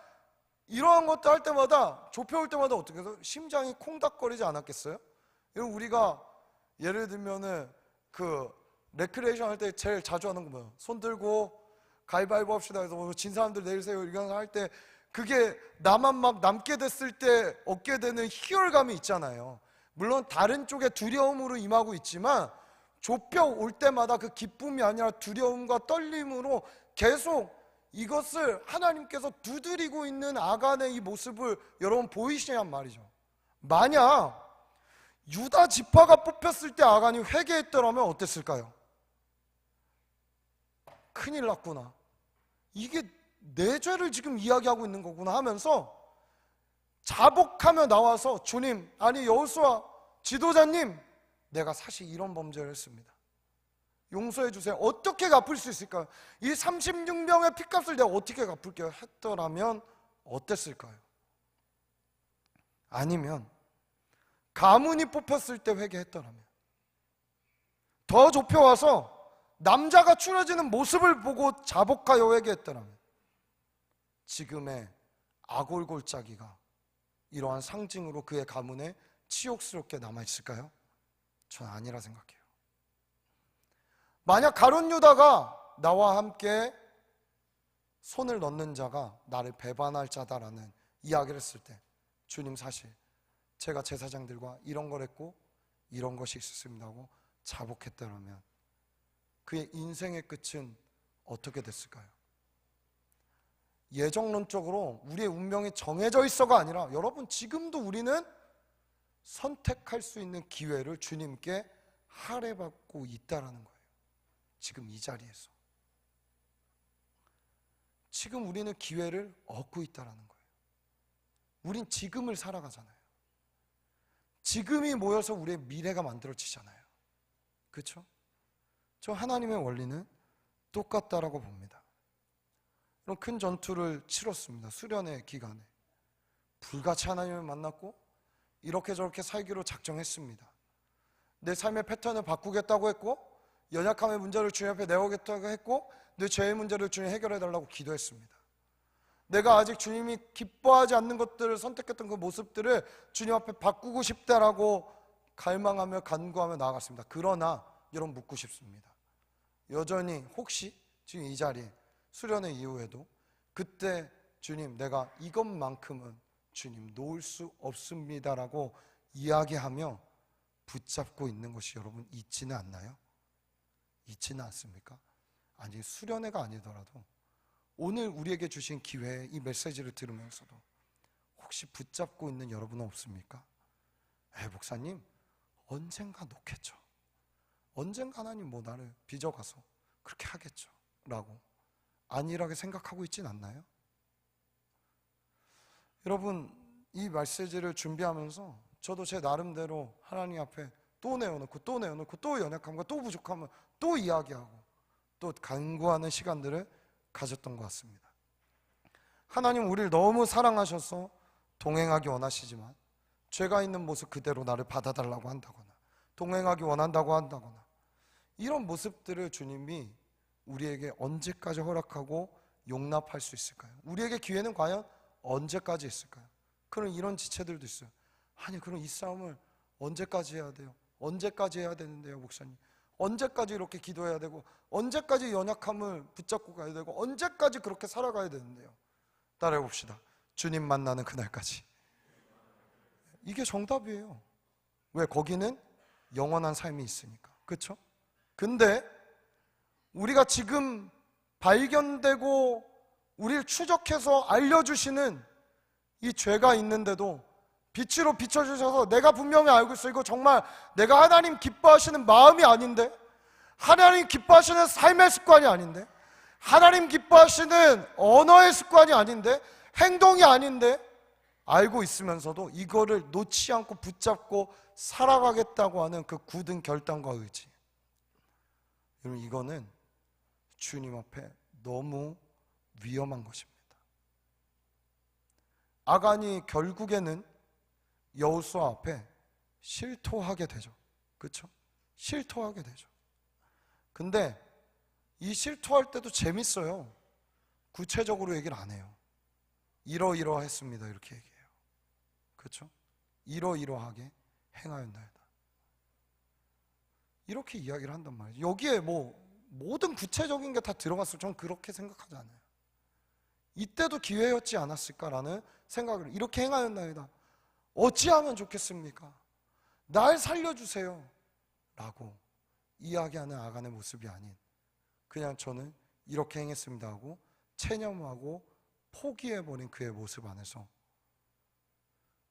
Speaker 1: 이러한 것도 할 때마다, 좁혀올 때마다 어떻게 해서 심장이 콩닥거리지 않았겠어요? 여러분, 우리가 예를 들면은 그 레크레이션 할 때 제일 자주 하는 거 뭐예요? 손 들고 가위바위보 합시다 해서 진 사람들 내리세요 이런 거 할 때, 그게 나만 막 남게 됐을 때 얻게 되는 희열감이 있잖아요. 물론 다른 쪽에 두려움으로 임하고 있지만 좁혀올 때마다 그 기쁨이 아니라 두려움과 떨림으로 계속 이것을 하나님께서 두드리고 있는 아간의 이 모습을 여러분 보이시냔 말이죠. 만약 유다 지파가 뽑혔을 때 아간이 회개했더라면 어땠을까요? 큰일 났구나, 이게 내 죄를 지금 이야기하고 있는 거구나 하면서 자복하며 나와서, 주님, 아니 여호수아 지도자님, 내가 사실 이런 범죄를 했습니다, 용서해 주세요. 어떻게 갚을 수 있을까요? 이 36명의 핏값을 내가 어떻게 갚을게요 했더라면 어땠을까요? 아니면 가문이 뽑혔을 때 회개했더라면, 더 좁혀와서 남자가 추려지는 모습을 보고 자복하여 회개했더라면 지금의 아골골짜기가 이러한 상징으로 그의 가문에 치욕스럽게 남아있을까요? 전 아니라 생각해요. 만약 가룟 유다가 나와 함께 손을 넣는 자가 나를 배반할 자다라는 이야기를 했을 때, 주님 사실 제가 제사장들과 이런 걸 했고 이런 것이 있었습니다 하고 자복했더라면 그의 인생의 끝은 어떻게 됐을까요? 예정론적으로 우리의 운명이 정해져 있어가 아니라, 여러분 지금도 우리는 선택할 수 있는 기회를 주님께 할애받고 있다라는 거예요. 지금 이 자리에서 지금 우리는 기회를 얻고 있다라는 거예요. 우린 지금을 살아가잖아요. 지금이 모여서 우리의 미래가 만들어지잖아요. 그렇죠? 저 하나님의 원리는 똑같다라고 봅니다. 그런 큰 전투를 치렀습니다. 수련의 기간에 불같이 하나님을 만났고 이렇게 저렇게 살기로 작정했습니다. 내 삶의 패턴을 바꾸겠다고 했고, 연약함의 문제를 주님 앞에 내오겠다고 했고, 내 죄의 문제를 주님 해결해달라고 기도했습니다. 내가 아직 주님이 기뻐하지 않는 것들을 선택했던 그 모습들을 주님 앞에 바꾸고 싶다라고 갈망하며 간구하며 나아갔습니다. 그러나 여러분 묻고 싶습니다. 여전히 혹시 지금 이 자리에 수련회 이후에도 그때 주님, 내가 이것만큼은 주님 놓을 수 없습니다라고 이야기하며 붙잡고 있는 것이 여러분 있지는 않나요? 있지는 않습니까? 아니, 수련회가 아니더라도 오늘 우리에게 주신 기회에 이 메시지를 들으면서도 혹시 붙잡고 있는 여러분은 없습니까? 목사님, 언젠가 놓겠죠. 언젠가 하나님 뭐 나를 빚어가서 그렇게 하겠죠 라고 안일하게 생각하고 있진 않나요? 여러분, 이 메시지를 준비하면서 저도 제 나름대로 하나님 앞에 또 내어놓고 또 내어놓고 또 연약함과 또 부족함을 또 이야기하고 또 간구하는 시간들을 가졌던 것 같습니다. 하나님 우리를 너무 사랑하셔서 동행하기 원하시지만 죄가 있는 모습 그대로 나를 받아달라고 한다거나 동행하기 원한다고 한다거나 이런 모습들을 주님이 우리에게 언제까지 허락하고 용납할 수 있을까요? 우리에게 기회는 과연 언제까지 있을까요? 그런 이런 지체들도 있어요. 아니, 그럼 이 싸움을 언제까지 해야 돼요? 언제까지 해야 되는데요, 목사님? 언제까지 이렇게 기도해야 되고 언제까지 연약함을 붙잡고 가야 되고 언제까지 그렇게 살아가야 되는데요? 따라해 봅시다. 주님 만나는 그날까지. 이게 정답이에요. 왜? 거기는 영원한 삶이 있으니까. 그렇죠? 근데 우리가 지금 발견되고 우리를 추적해서 알려주시는 이 죄가 있는데도 빛으로 비춰주셔서 내가 분명히 알고 있어. 이거 정말 내가 하나님 기뻐하시는 마음이 아닌데, 하나님 기뻐하시는 삶의 습관이 아닌데, 하나님 기뻐하시는 언어의 습관이 아닌데, 행동이 아닌데 알고 있으면서도 이거를 놓지 않고 붙잡고 살아가겠다고 하는 그 굳은 결단과 의지. 여러분, 이거는 주님 앞에 너무 위험한 것입니다. 아간이 결국에는 여호수아 앞에 실토하게 되죠. 그렇죠? 실토하게 되죠. 근데 이 실토할 때도 재밌어요. 구체적으로 얘기를 안 해요. 이러이러했습니다 이렇게 얘기해요. 그렇죠? 이러이러하게 행하였나이다 이렇게 이야기를 한단 말이에요. 여기에 뭐 모든 구체적인 게 다 들어갔을 저는 그렇게 생각하지 않아요. 이때도 기회였지 않았을까라는 생각을, 이렇게 행하였나이다, 어찌하면 좋겠습니까? 날 살려주세요 라고 이야기하는 아간의 모습이 아닌, 그냥 저는 이렇게 행했습니다 하고 체념하고 포기해버린 그의 모습 안에서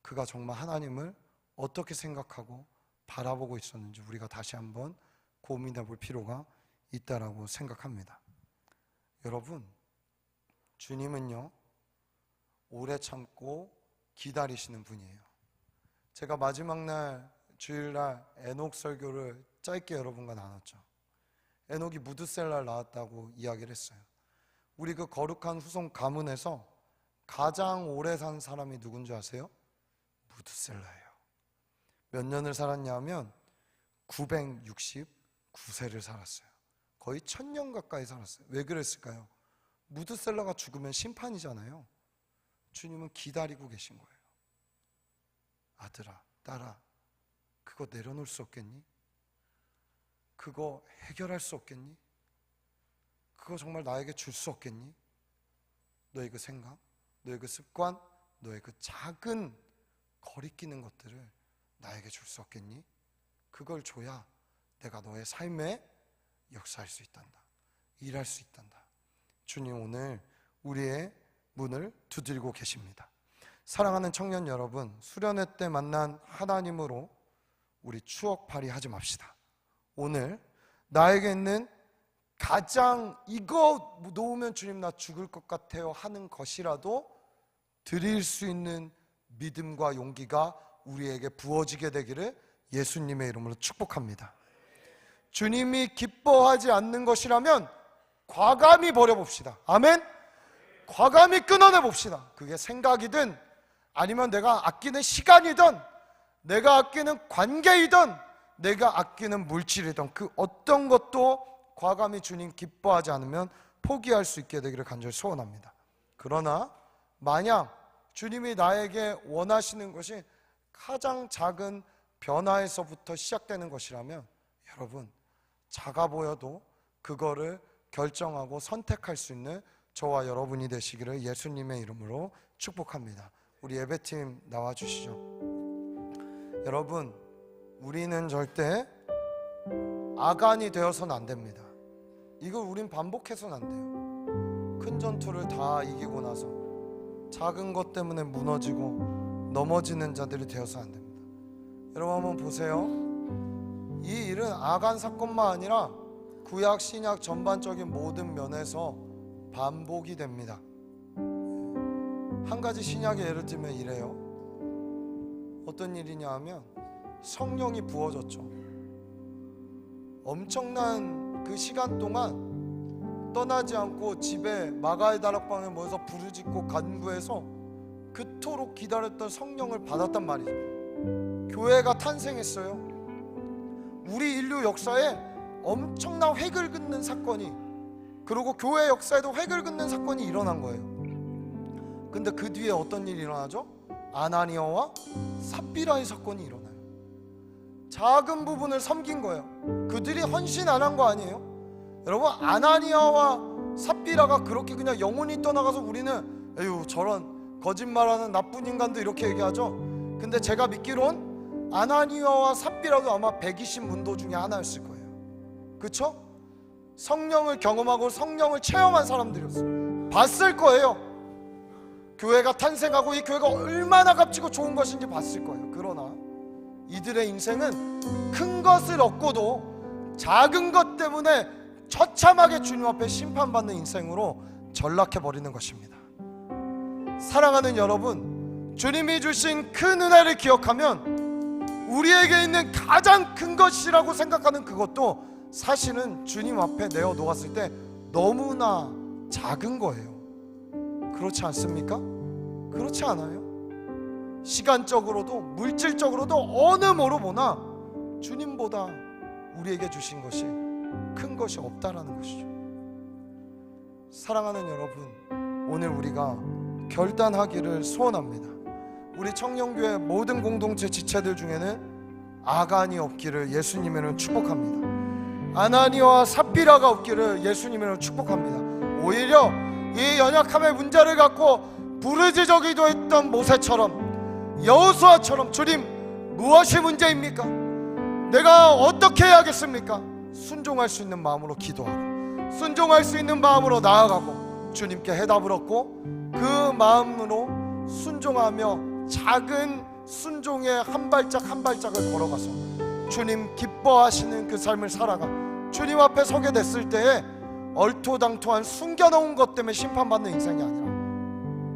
Speaker 1: 그가 정말 하나님을 어떻게 생각하고 바라보고 있었는지 우리가 다시 한번 고민해 볼 필요가 있다라고 생각합니다. 여러분, 주님은요 오래 참고 기다리시는 분이에요. 제가 마지막 날 주일날 에녹 설교를 짧게 여러분과 나눴죠. 에녹이 무드셀라를 낳았다고 이야기를 했어요. 우리 그 거룩한 후손 가문에서 가장 오래 산 사람이 누군지 아세요? 무드셀라예요. 몇 년을 살았냐면 969세를 살았어요. 거의 1000년 가까이 살았어요. 왜 그랬을까요? 무드셀라가 죽으면 심판이잖아요. 주님은 기다리고 계신 거예요. 아들아, 딸아, 그거 내려놓을 수 없겠니? 그거 해결할 수 없겠니? 그거 정말 나에게 줄 수 없겠니? 너의 그 생각, 너의 그 습관, 너의 그 작은 거리끼는 것들을 나에게 줄 수 없겠니? 그걸 줘야 내가 너의 삶에 역사할 수 있단다, 일할 수 있단다. 주님 오늘 우리의 문을 두드리고 계십니다. 사랑하는 청년 여러분, 수련회 때 만난 하나님으로 우리 추억팔이 하지 맙시다. 오늘 나에게 있는 가장 이거 놓으면 주님 나 죽을 것 같아요 하는 것이라도 드릴 수 있는 믿음과 용기가 우리에게 부어지게 되기를 예수님의 이름으로 축복합니다. 주님이 기뻐하지 않는 것이라면 과감히 버려봅시다. 아멘. 과감히 끊어내 봅시다. 그게 생각이든 아니면 내가 아끼는 시간이든 내가 아끼는 관계이든 내가 아끼는 물질이든 그 어떤 것도 과감히 주님 기뻐하지 않으면 포기할 수 있게 되기를 간절히 소원합니다. 그러나 만약 주님이 나에게 원하시는 것이 가장 작은 변화에서부터 시작되는 것이라면 여러분, 작아 보여도 그거를 결정하고 선택할 수 있는 저와 여러분이 되시기를 예수님의 이름으로 축복합니다. 우리 예배팀 나와주시죠. 여러분, 우리는 절대 아간이 되어서는 안 됩니다. 이걸 우린 반복해서는 안 돼요. 큰 전투를 다 이기고 나서 작은 것 때문에 무너지고 넘어지는 자들이 되어서 안 됩니다. 여러분 한번 보세요. 이 일은 아간 사건만 아니라 구약 신약 전반적인 모든 면에서 반복이 됩니다. 한 가지 신약의 예를 들면 이래요. 어떤 일이냐 하면 성령이 부어졌죠. 엄청난 그 시간 동안 떠나지 않고 집에 마가의 다락방에 모여서 부르짖고 간구해서 그토록 기다렸던 성령을 받았단 말이죠. 교회가 탄생했어요. 우리 인류 역사에 엄청난 획을 긋는 사건이, 그리고 교회 역사에도 획을 긋는 사건이 일어난 거예요. 근데 그 뒤에 어떤 일이 일어나죠? 아나니아와 삽비라의 사건이 일어나요. 작은 부분을 섬긴 거예요. 그들이 헌신 안 한 거 아니에요? 여러분, 아나니아와 삽비라가 그렇게 그냥 영혼이 떠나가서 우리는 에휴 저런 거짓말하는 나쁜 인간도 이렇게 얘기하죠. 근데 제가 믿기론 아나니아와 삽비라도 아마 120문도 중에 하나였을 거예요. 그쵸? 성령을 경험하고 성령을 체험한 사람들이었어요. 봤을 거예요. 교회가 탄생하고 이 교회가 얼마나 값지고 좋은 것인지 봤을 거예요. 그러나 이들의 인생은 큰 것을 얻고도 작은 것 때문에 처참하게 주님 앞에 심판받는 인생으로 전락해버리는 것입니다. 사랑하는 여러분, 주님이 주신 큰 은혜를 기억하면 우리에게 있는 가장 큰 것이라고 생각하는 그것도 사실은 주님 앞에 내어 놓았을 때 너무나 작은 거예요. 그렇지 않습니까? 그렇지 않아요? 시간적으로도 물질적으로도 어느 모로 보나 주님보다 우리에게 주신 것이 큰 것이 없다라는 것이죠. 사랑하는 여러분, 오늘 우리가 결단하기를 소원합니다. 우리 청년교회 모든 공동체 지체들 중에는 아간이 없기를 예수님의 이름으로 축복합니다. 아나니아와 삽비라가 없기를 예수님의 이름으로 축복합니다. 오히려 이 연약함의 문제를 갖고 부르짖기도 했던 모세처럼, 여호수아처럼 주님 무엇이 문제입니까? 내가 어떻게 해야겠습니까? 순종할 수 있는 마음으로 기도하고 순종할 수 있는 마음으로 나아가고 주님께 해답을 얻고 그 마음으로 순종하며 작은 순종의 한 발짝 한 발짝을 걸어가서 주님 기뻐하시는 그 삶을 살아가 주님 앞에 서게 됐을 때에 얼토당토한 숨겨놓은 것 때문에 심판받는 인생이 아니라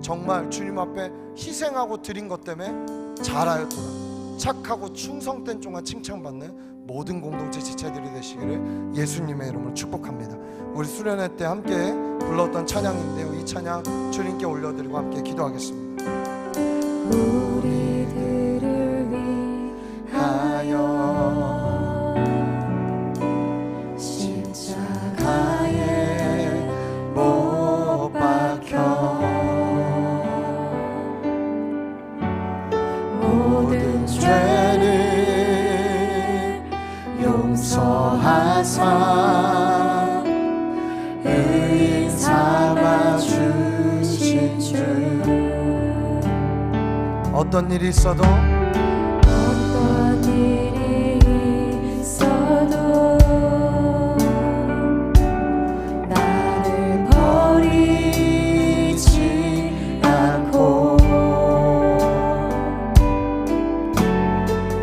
Speaker 1: 정말 주님 앞에 희생하고 드린 것 때문에 잘하였도다 착하고 충성된 종아 칭찬받는 모든 공동체 지체들이 되시기를 예수님의 이름으로 축복합니다. 우리 수련회 때 함께 불렀던 찬양인데요, 이 찬양 주님께 올려드리고 함께 기도하겠습니다.
Speaker 2: 우리들을 위하여
Speaker 1: 십자가에 못 박혀 모든 죄를 용서하사 의인 삼아 주신 주. 어떤 일이 있어도
Speaker 2: 어떤 일이 있어도 나를 버리지 않고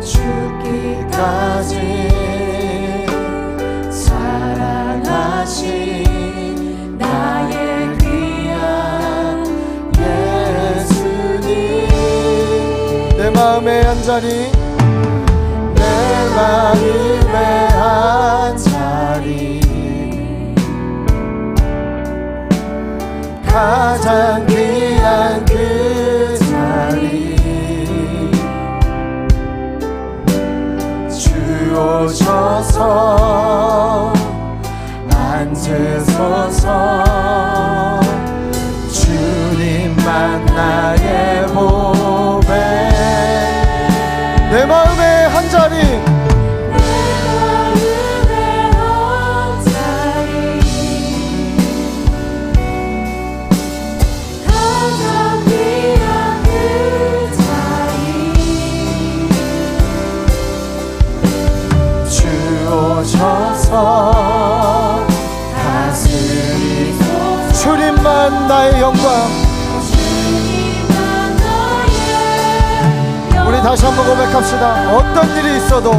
Speaker 2: 죽기까지 사랑하신 나의 귀한 예수님. 내 마음의 한 자리, 내 마음의 한 자리, 가장 귀한 그 자리 주오셔서 앉으소서. 주님만 나의 보배. 내 마음의 한 자리, 내 마음의 한 자리,
Speaker 1: 다시 한번 고백합시다. 어떤 일이 있어도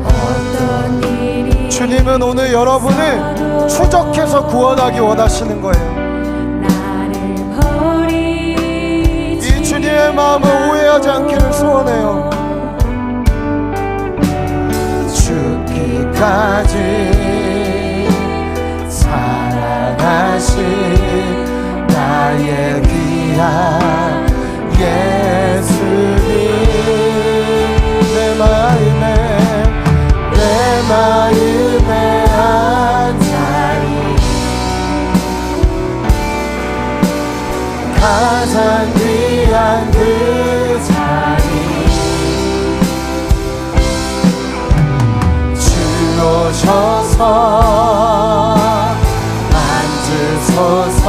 Speaker 2: 어떤 일이
Speaker 1: 주님은 오늘 여러분을 추적해서 구원하기 원하시는 거예요.
Speaker 2: 나를 버리지
Speaker 1: 이 주님의 마음을 오해하지 않기를 소원해요. 죽기까지 사랑하신 나의 귀한 예수님, 내 마음에 한 자리, 가장 귀한 그 자리, 주 오셔서 앉으소서.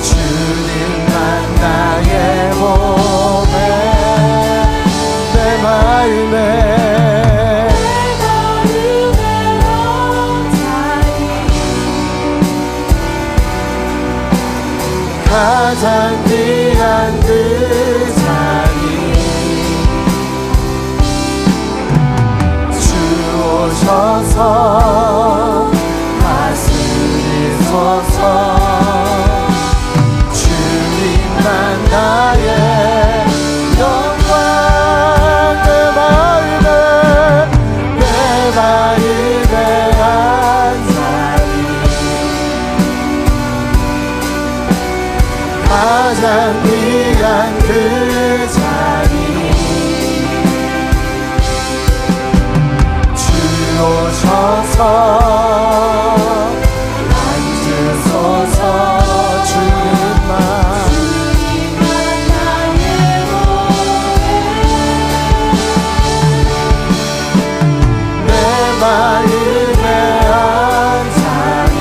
Speaker 1: 주님만 나의 몸에, 내 마음에 가장 귀한 그 자리, 주 오셔서 다스리소서. 주님만 나의 영광, 내 마음에 한 자리, 가장 귀한 그 자리, 주 오셔서 앉으소서. 주님만 나의 몸에, 내 마음에 한 자리,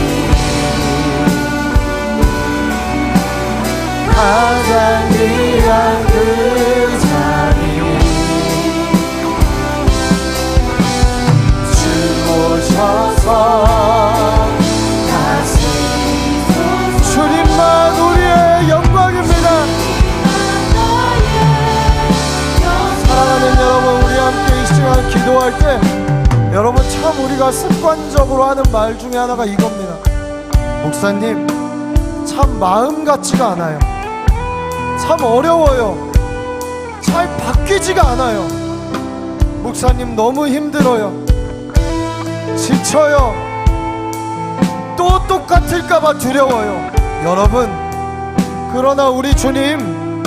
Speaker 1: 가장 귀한 그 자리, 주 오셔서 다스리소서. 주님만 우리의 영광입니다. 사랑하는 여러분, 우리 함께 이 시간 기도할 때 여러분 참 우리가 습관적으로 하는 말 중에 하나가 이겁니다. 목사님, 참 마음 같지가 않아요. 참 어려워요. 잘 바뀌지가 않아요. 목사님, 너무 힘들어요. 지쳐요. 또 똑같을까봐 두려워요. 여러분, 그러나 우리 주님,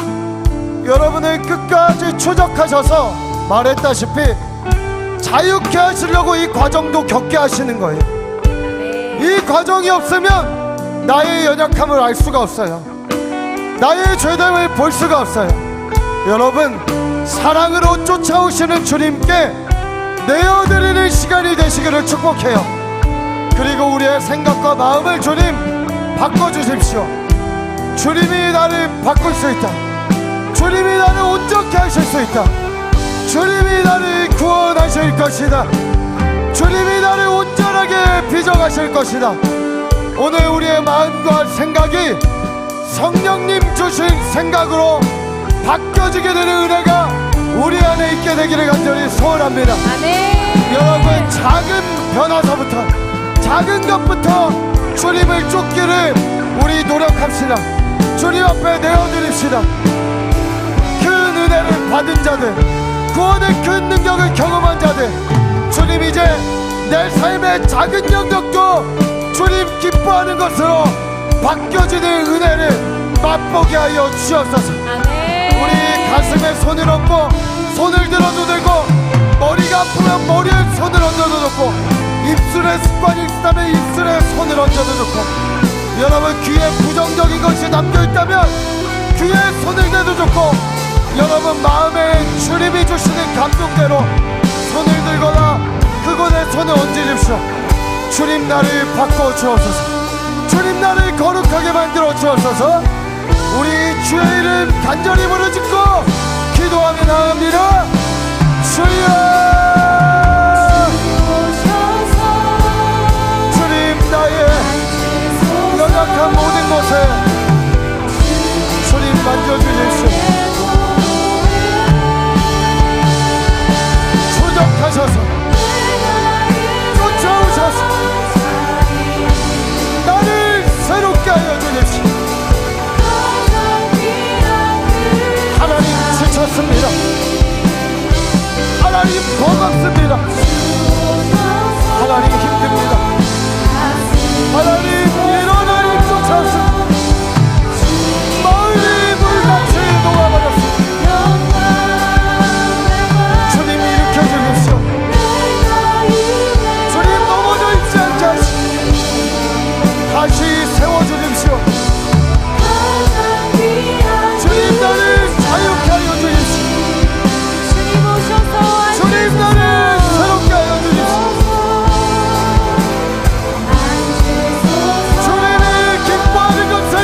Speaker 1: 여러분을 끝까지 추적하셔서 말했다시피 자유케 하시려고 이 과정도 겪게 하시는 거예요. 이 과정이 없으면 나의 연약함을 알 수가 없어요. 나의 죄됨을 볼 수가 없어요. 여러분, 사랑으로 쫓아오시는 주님께 내어드리는 시간이 되시기를 축복해요. 그리고 우리의 생각과 마음을 주님 바꿔주십시오. 주님이 나를 바꿀 수 있다. 주님이 나를 온전케 하실 수 있다. 주님이 나를 구원하실 것이다. 주님이 나를 온전하게 빚어가실 것이다. 오늘 우리의 마음과 생각이 성령님 주신 생각으로 바뀌어지게 되는 은혜가 우리 안에 있게 되기를 간절히 소원합니다.
Speaker 2: 아멘.
Speaker 1: 여러분, 작은 변화서부터, 작은 것부터 주님을 쫓기를 우리 노력합시다. 주님 앞에 내어드립시다. 큰 은혜를 받은 자들, 구원의 큰 능력을 경험한 자들, 주님 이제 내 삶의 작은 영역도 주님 기뻐하는 것으로 바뀌어지는 은혜를 맛보게 하여 주옵소서.
Speaker 2: 아멘.
Speaker 1: 우리 가슴에 손을 얹고 손을 들어도 되고, 머리가 아프면 머리에 손을 얹어도 좋고, 입술에 습관이 있다면 입술에 손을 얹어도 좋고, 여러분 귀에 부정적인 것이 남겨있다면 귀에 손을 대도 좋고, 여러분 마음에 주님이 주시는 감동대로 손을 들거나 그곳에 손을 얹으십시오. 주님 나를 바꿔주옵소서. 주님 나를 거룩하게 만들어 주옵소서. 우리 주의 이름 간절히 부르짖고 기도하며 나갑니다. 주여, 주님 나의 연약한 모든 곳에 주님 만져주십시오. 더 강습니다. 하나님 힘듭니다. 하나님 일어나님 쫓아왔습니다. 마을이 물같이 녹아버렸습니다. 주님 일으켜 주십시오. 주님 넘어져 있지 않게 하시고 다시 세워주십시오. 주님 나를 자유케 하여 주십시오. 주님 나를 새롭게 하여 주십시오. 주님이 기뻐하는 것을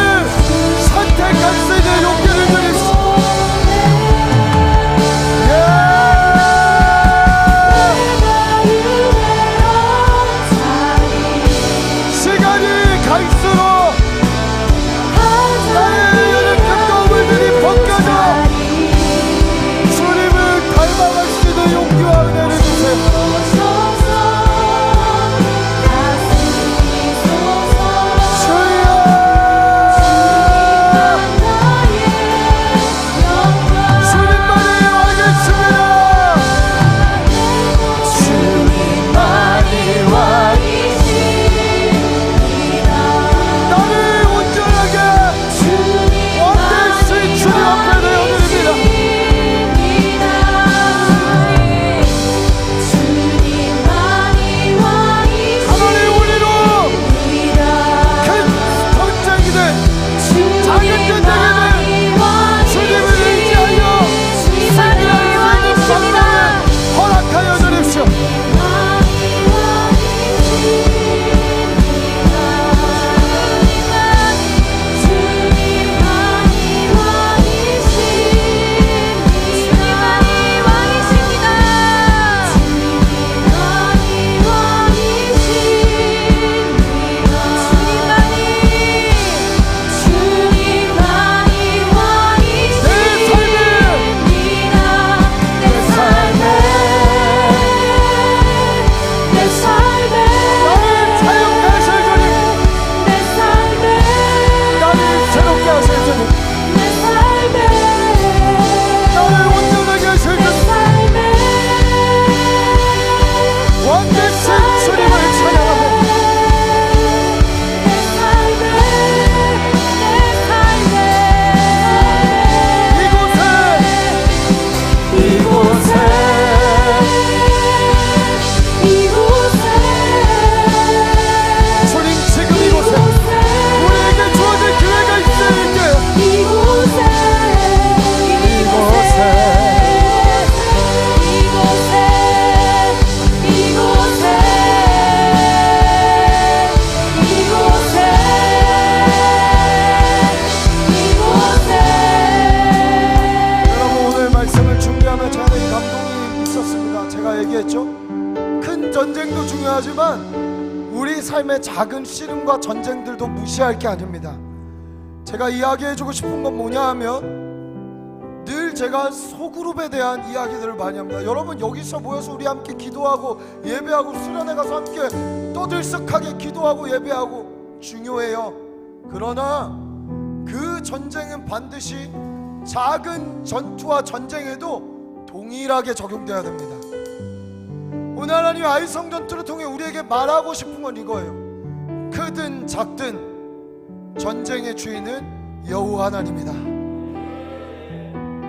Speaker 1: 선택할 수 있는 용기를 주십시오. 시간이 갈수록 나의 연약한 거울들이 벗겨져 주님을 닮아갈 수 있는 용기와 은혜를 주세요. 전쟁도 중요하지만 우리 삶의 작은 씨름과 전쟁들도 무시할 게 아닙니다. 제가 이야기해주고 싶은 건 뭐냐 하면 늘 제가 소그룹에 대한 이야기들을 많이 합니다. 여러분 여기서 모여서 우리 함께 기도하고 예배하고 수련회 가서 함께 떠들썩하게 기도하고 예배하고 중요해요. 그러나 그 전쟁은 반드시 작은 전투와 전쟁에도 동일하게 적용돼야 됩니다. 오늘 하나님의 아이성 전투를 통해 우리에게 말하고 싶은 건 이거예요. 크든 작든 전쟁의 주인은 여호와 하나님이다.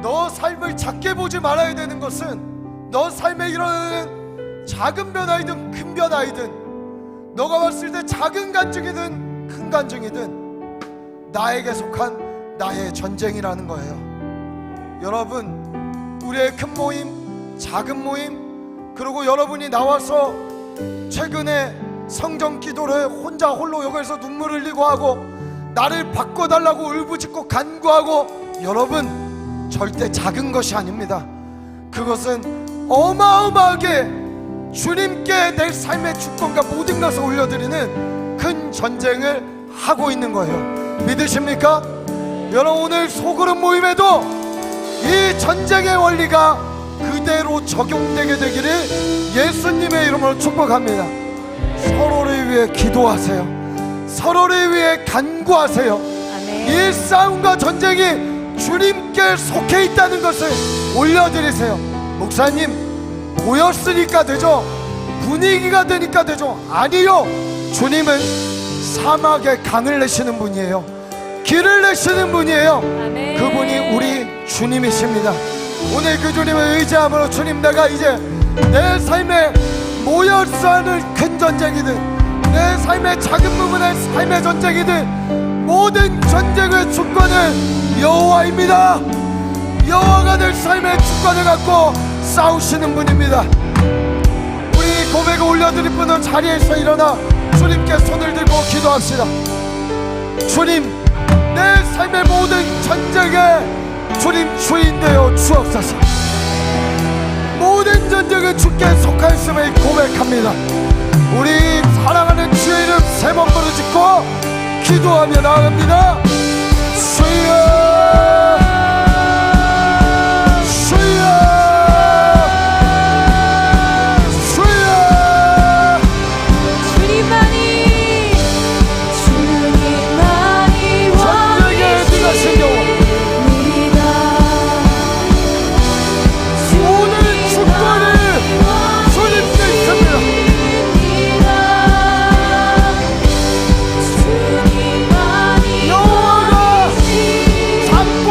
Speaker 1: 너 삶을 작게 보지 말아야 되는 것은 너 삶에 일어나는 작은 변화이든 큰 변화이든 너가 봤을 때 작은 간증이든 큰 간증이든 나에게 속한 나의 전쟁이라는 거예요. 여러분 우리의 큰 모임, 작은 모임, 그리고 여러분이 나와서 최근에 성경 기도를 혼자 홀로 여기서 눈물 흘리고 하고 나를 바꿔달라고 울부짖고 간구하고, 여러분 절대 작은 것이 아닙니다. 그것은 어마어마하게 주님께 내 삶의 주권과 모든 것을 올려드리는 큰 전쟁을 하고 있는 거예요. 믿으십니까? 여러분 오늘 소그룹 모임에도 이 전쟁의 원리가 그대로 적용되게 되기를 예수님의 이름으로 축복합니다. 서로를 위해 기도하세요. 서로를 위해 간구하세요.
Speaker 2: 아멘.
Speaker 1: 이 싸움과 전쟁이 주님께 속해 있다는 것을 올려드리세요. 목사님 모였으니까 되죠. 분위기가 되니까 되죠. 아니요, 주님은 사막에 강을 내시는 분이에요. 길을 내시는 분이에요.
Speaker 2: 아멘.
Speaker 1: 그분이 우리 주님이십니다. 오늘 그 주님을 의지함으로, 주님, 내가 이제 내 삶에 모여서 하는 큰 전쟁이든 내 삶의 작은 부분의 삶의 전쟁이든 모든 전쟁의 주권은 여호와입니다. 여호와가 내 삶의 주권을 갖고 싸우시는 분입니다. 우리 고백을 올려드릴 분은 자리에서 일어나 주님께 손을 들고 기도합시다. 주님, 내 삶의 모든 전쟁에 주님 주인 되어 주옵소서. 모든 전쟁은 주께 속하였음을 고백합니다. 우리 사랑하는 주의 이름 세 번 부르짖고 기도하며 나아갑니다. 주여, 주여, 주여.
Speaker 2: 주님만이
Speaker 1: 전쟁에 들어가신 여호와, 모든 주권을 주님께 있습니다. 여호와가 잡고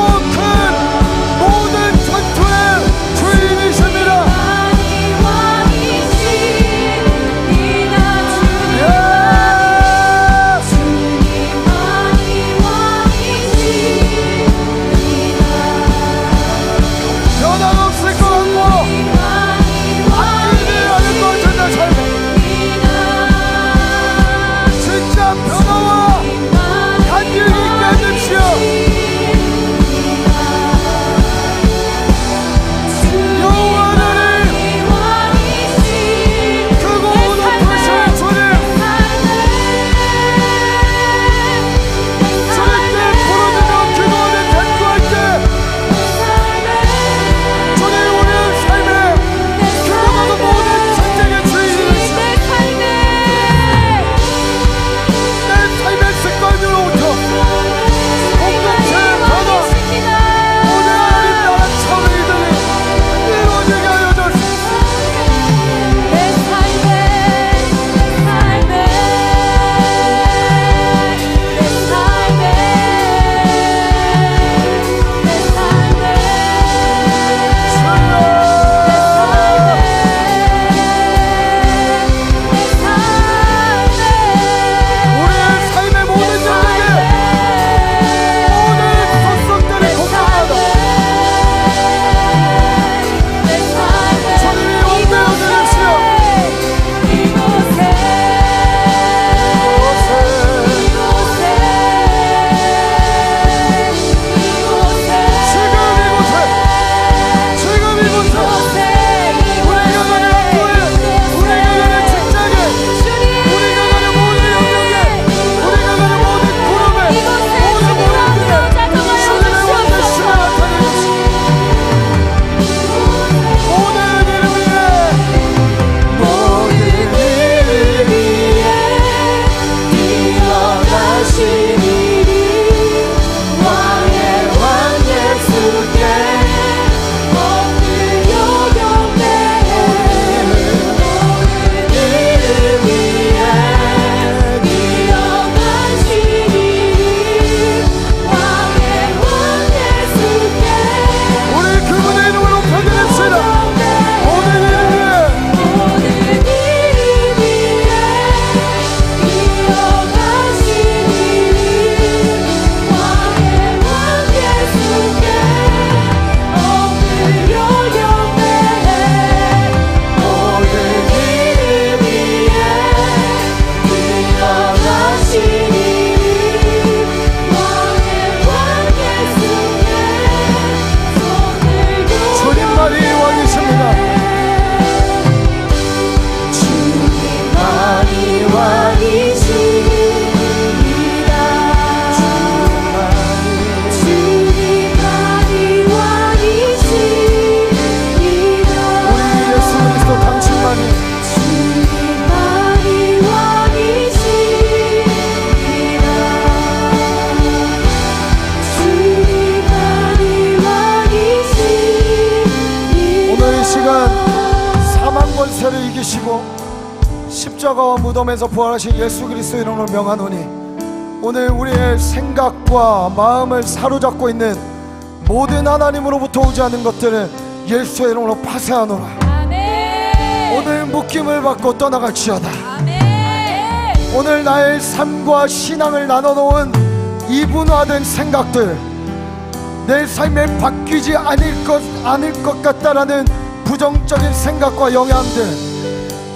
Speaker 1: 권세를 이기시고 십자가와 무덤에서 부활하신 예수 그리스도 이름으로 명하노니 오늘 우리의 생각과 마음을 사로잡고 있는 모든 하나님으로부터 오지 않은 것들을 예수의 이름으로 파쇄하노라.
Speaker 3: 아멘.
Speaker 1: 오늘 묶임을 받고 떠나갈지어다.
Speaker 3: 아멘.
Speaker 1: 오늘 나의 삶과 신앙을 나눠놓은 이분화된 생각들, 내 삶에 바뀌지 않을 것 같다라는 부정적인 생각과 영향들,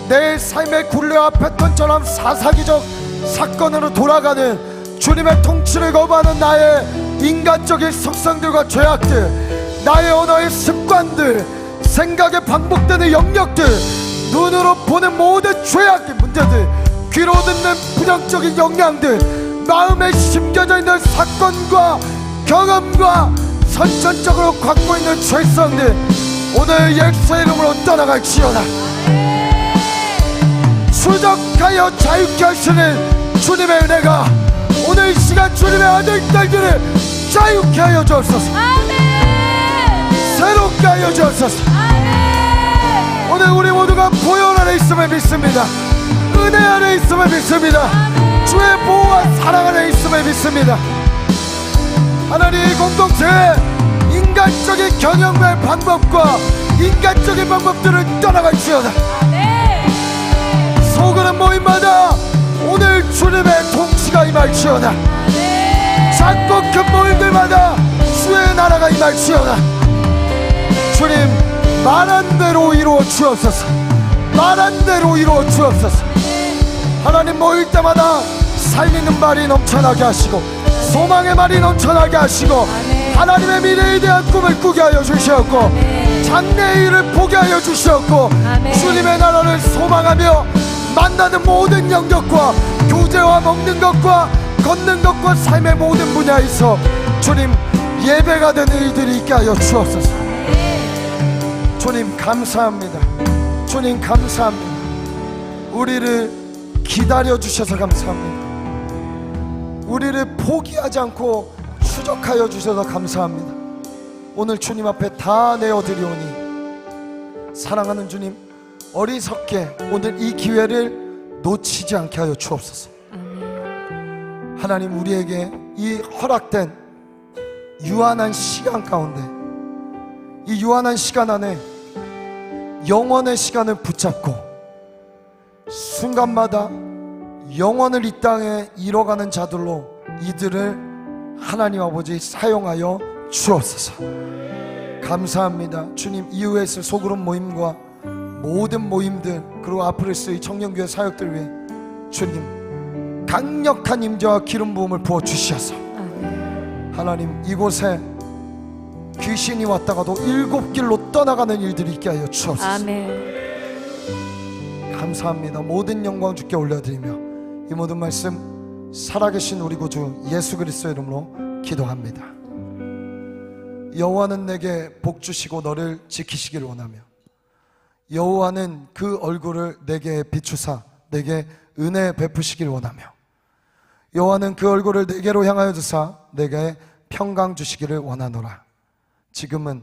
Speaker 1: 내 삶의 굴레와 패턴처럼 사사기적 사건으로 돌아가는 주님의 통치를 거부하는 나의 인간적인 속성들과 죄악들, 나의 언어의 습관들, 생각에 반복되는 영역들, 눈으로 보는 모든 죄악의 문제들, 귀로 듣는 부정적인 영향들, 마음에 심겨져 있는 사건과 경험과 선천적으로 갖고 있는 죄성들, 오늘 예수의 이름으로 떠나갈지어다. 추적하여 자유케 하시는 주님의 은혜가 오늘 이 시간 주님의 아들 딸들을 자유케 하여 주옵소서. 새롭게 하여 주옵소서. 오늘 우리 모두가 보혈 안에 있음을 믿습니다. 은혜 안에 있음을 믿습니다. 주의 보호와 사랑 안에 있음을 믿습니다. 하나님, 이 공동체의 인간적인 경영과 방법과 인간적인 방법들을 떠나갈지어다. 속으는 모임마다 오늘 주님의 통치가 임할지어다. 작고 큰 모임들마다 주의 나라가 임할지어다. 주님, 말한 대로 이루어 주옵소서. 말한 대로 이루어 주옵소서. 하나님, 모일 때마다 살리는 말이 넘쳐나게 하시고 소망의 말이 넘쳐나게 하시고 하나님의 미래에 대한 꿈을 꾸게 하여 주시옵고 장래의 일을 보게 하여 주시옵고 주님의 나라를 소망하며 만나는 모든 영역과 교제와 먹는 것과 걷는 것과 삶의 모든 분야에서 주님 예배가 되는 일들이 있게 하여 주옵소서. 주님 감사합니다. 주님 감사합니다. 우리를 기다려 주셔서 감사합니다. 우리를 포기하지 않고 추적하여 주셔서 감사합니다. 오늘 주님 앞에 다 내어드리오니 사랑하는 주님, 어리석게 오늘 이 기회를 놓치지 않게 하여 주옵소서. 하나님, 우리에게 이 허락된 유한한 시간 가운데, 이 유한한 시간 안에 영원의 시간을 붙잡고 순간마다 영원을 이 땅에 이뤄가는 자들로 이들을 하나님 아버지 사용하여 주옵소서. 감사합니다. 주님, 이후에 있을 소그룹 모임과 모든 모임들, 그리고 앞으로 있을 이 청년교회 사역들 위해 주님 강력한 임재와 기름 부음을 부어 주시옵소서. 하나님, 이곳에 귀신이 왔다가도 7길로 떠나가는 일들이 있게 하여 주옵소서.
Speaker 2: 아멘.
Speaker 1: 감사합니다. 모든 영광 주께 올려드리며 이 모든 말씀 살아계신 우리 구주 예수 그리스도의 이름으로 기도합니다. 여호와는 내게 복 주시고 너를 지키시기를 원하며 여호와는 그 얼굴을 내게 비추사 내게 은혜 베푸시기를 원하며 여호와는 그 얼굴을 내게로 향하여 두사 내게 평강 주시기를 원하노라. 지금은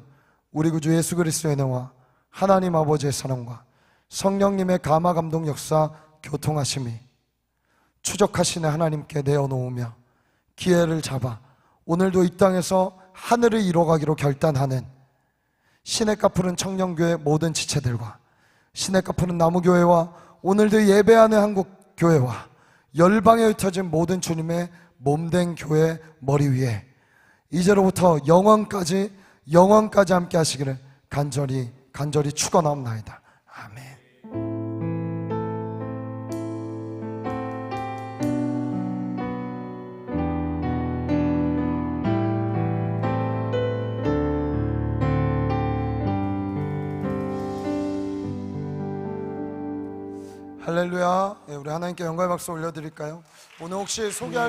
Speaker 1: 우리 구주 예수 그리스도의 은혜와 하나님 아버지의 사랑과 성령님의 감화 감동 역사 교통하심이 추적하시는 하나님께 내어놓으며 기회를 잡아 오늘도 이 땅에서 하늘을 이뤄가기로 결단하는 시냇가 푸른 청년교회 모든 지체들과 시냇가 푸른 나무교회와 오늘도 예배하는 한국교회와 열방에 흩어진 모든 주님의 몸된 교회 머리 위에 이제로부터 영원까지 함께 하시기를 간절히 축원하옵나이다. 아멘. 할렐루야. 우리 하나님께 영광의 박수 올려드릴까요? 오늘 혹시 소개할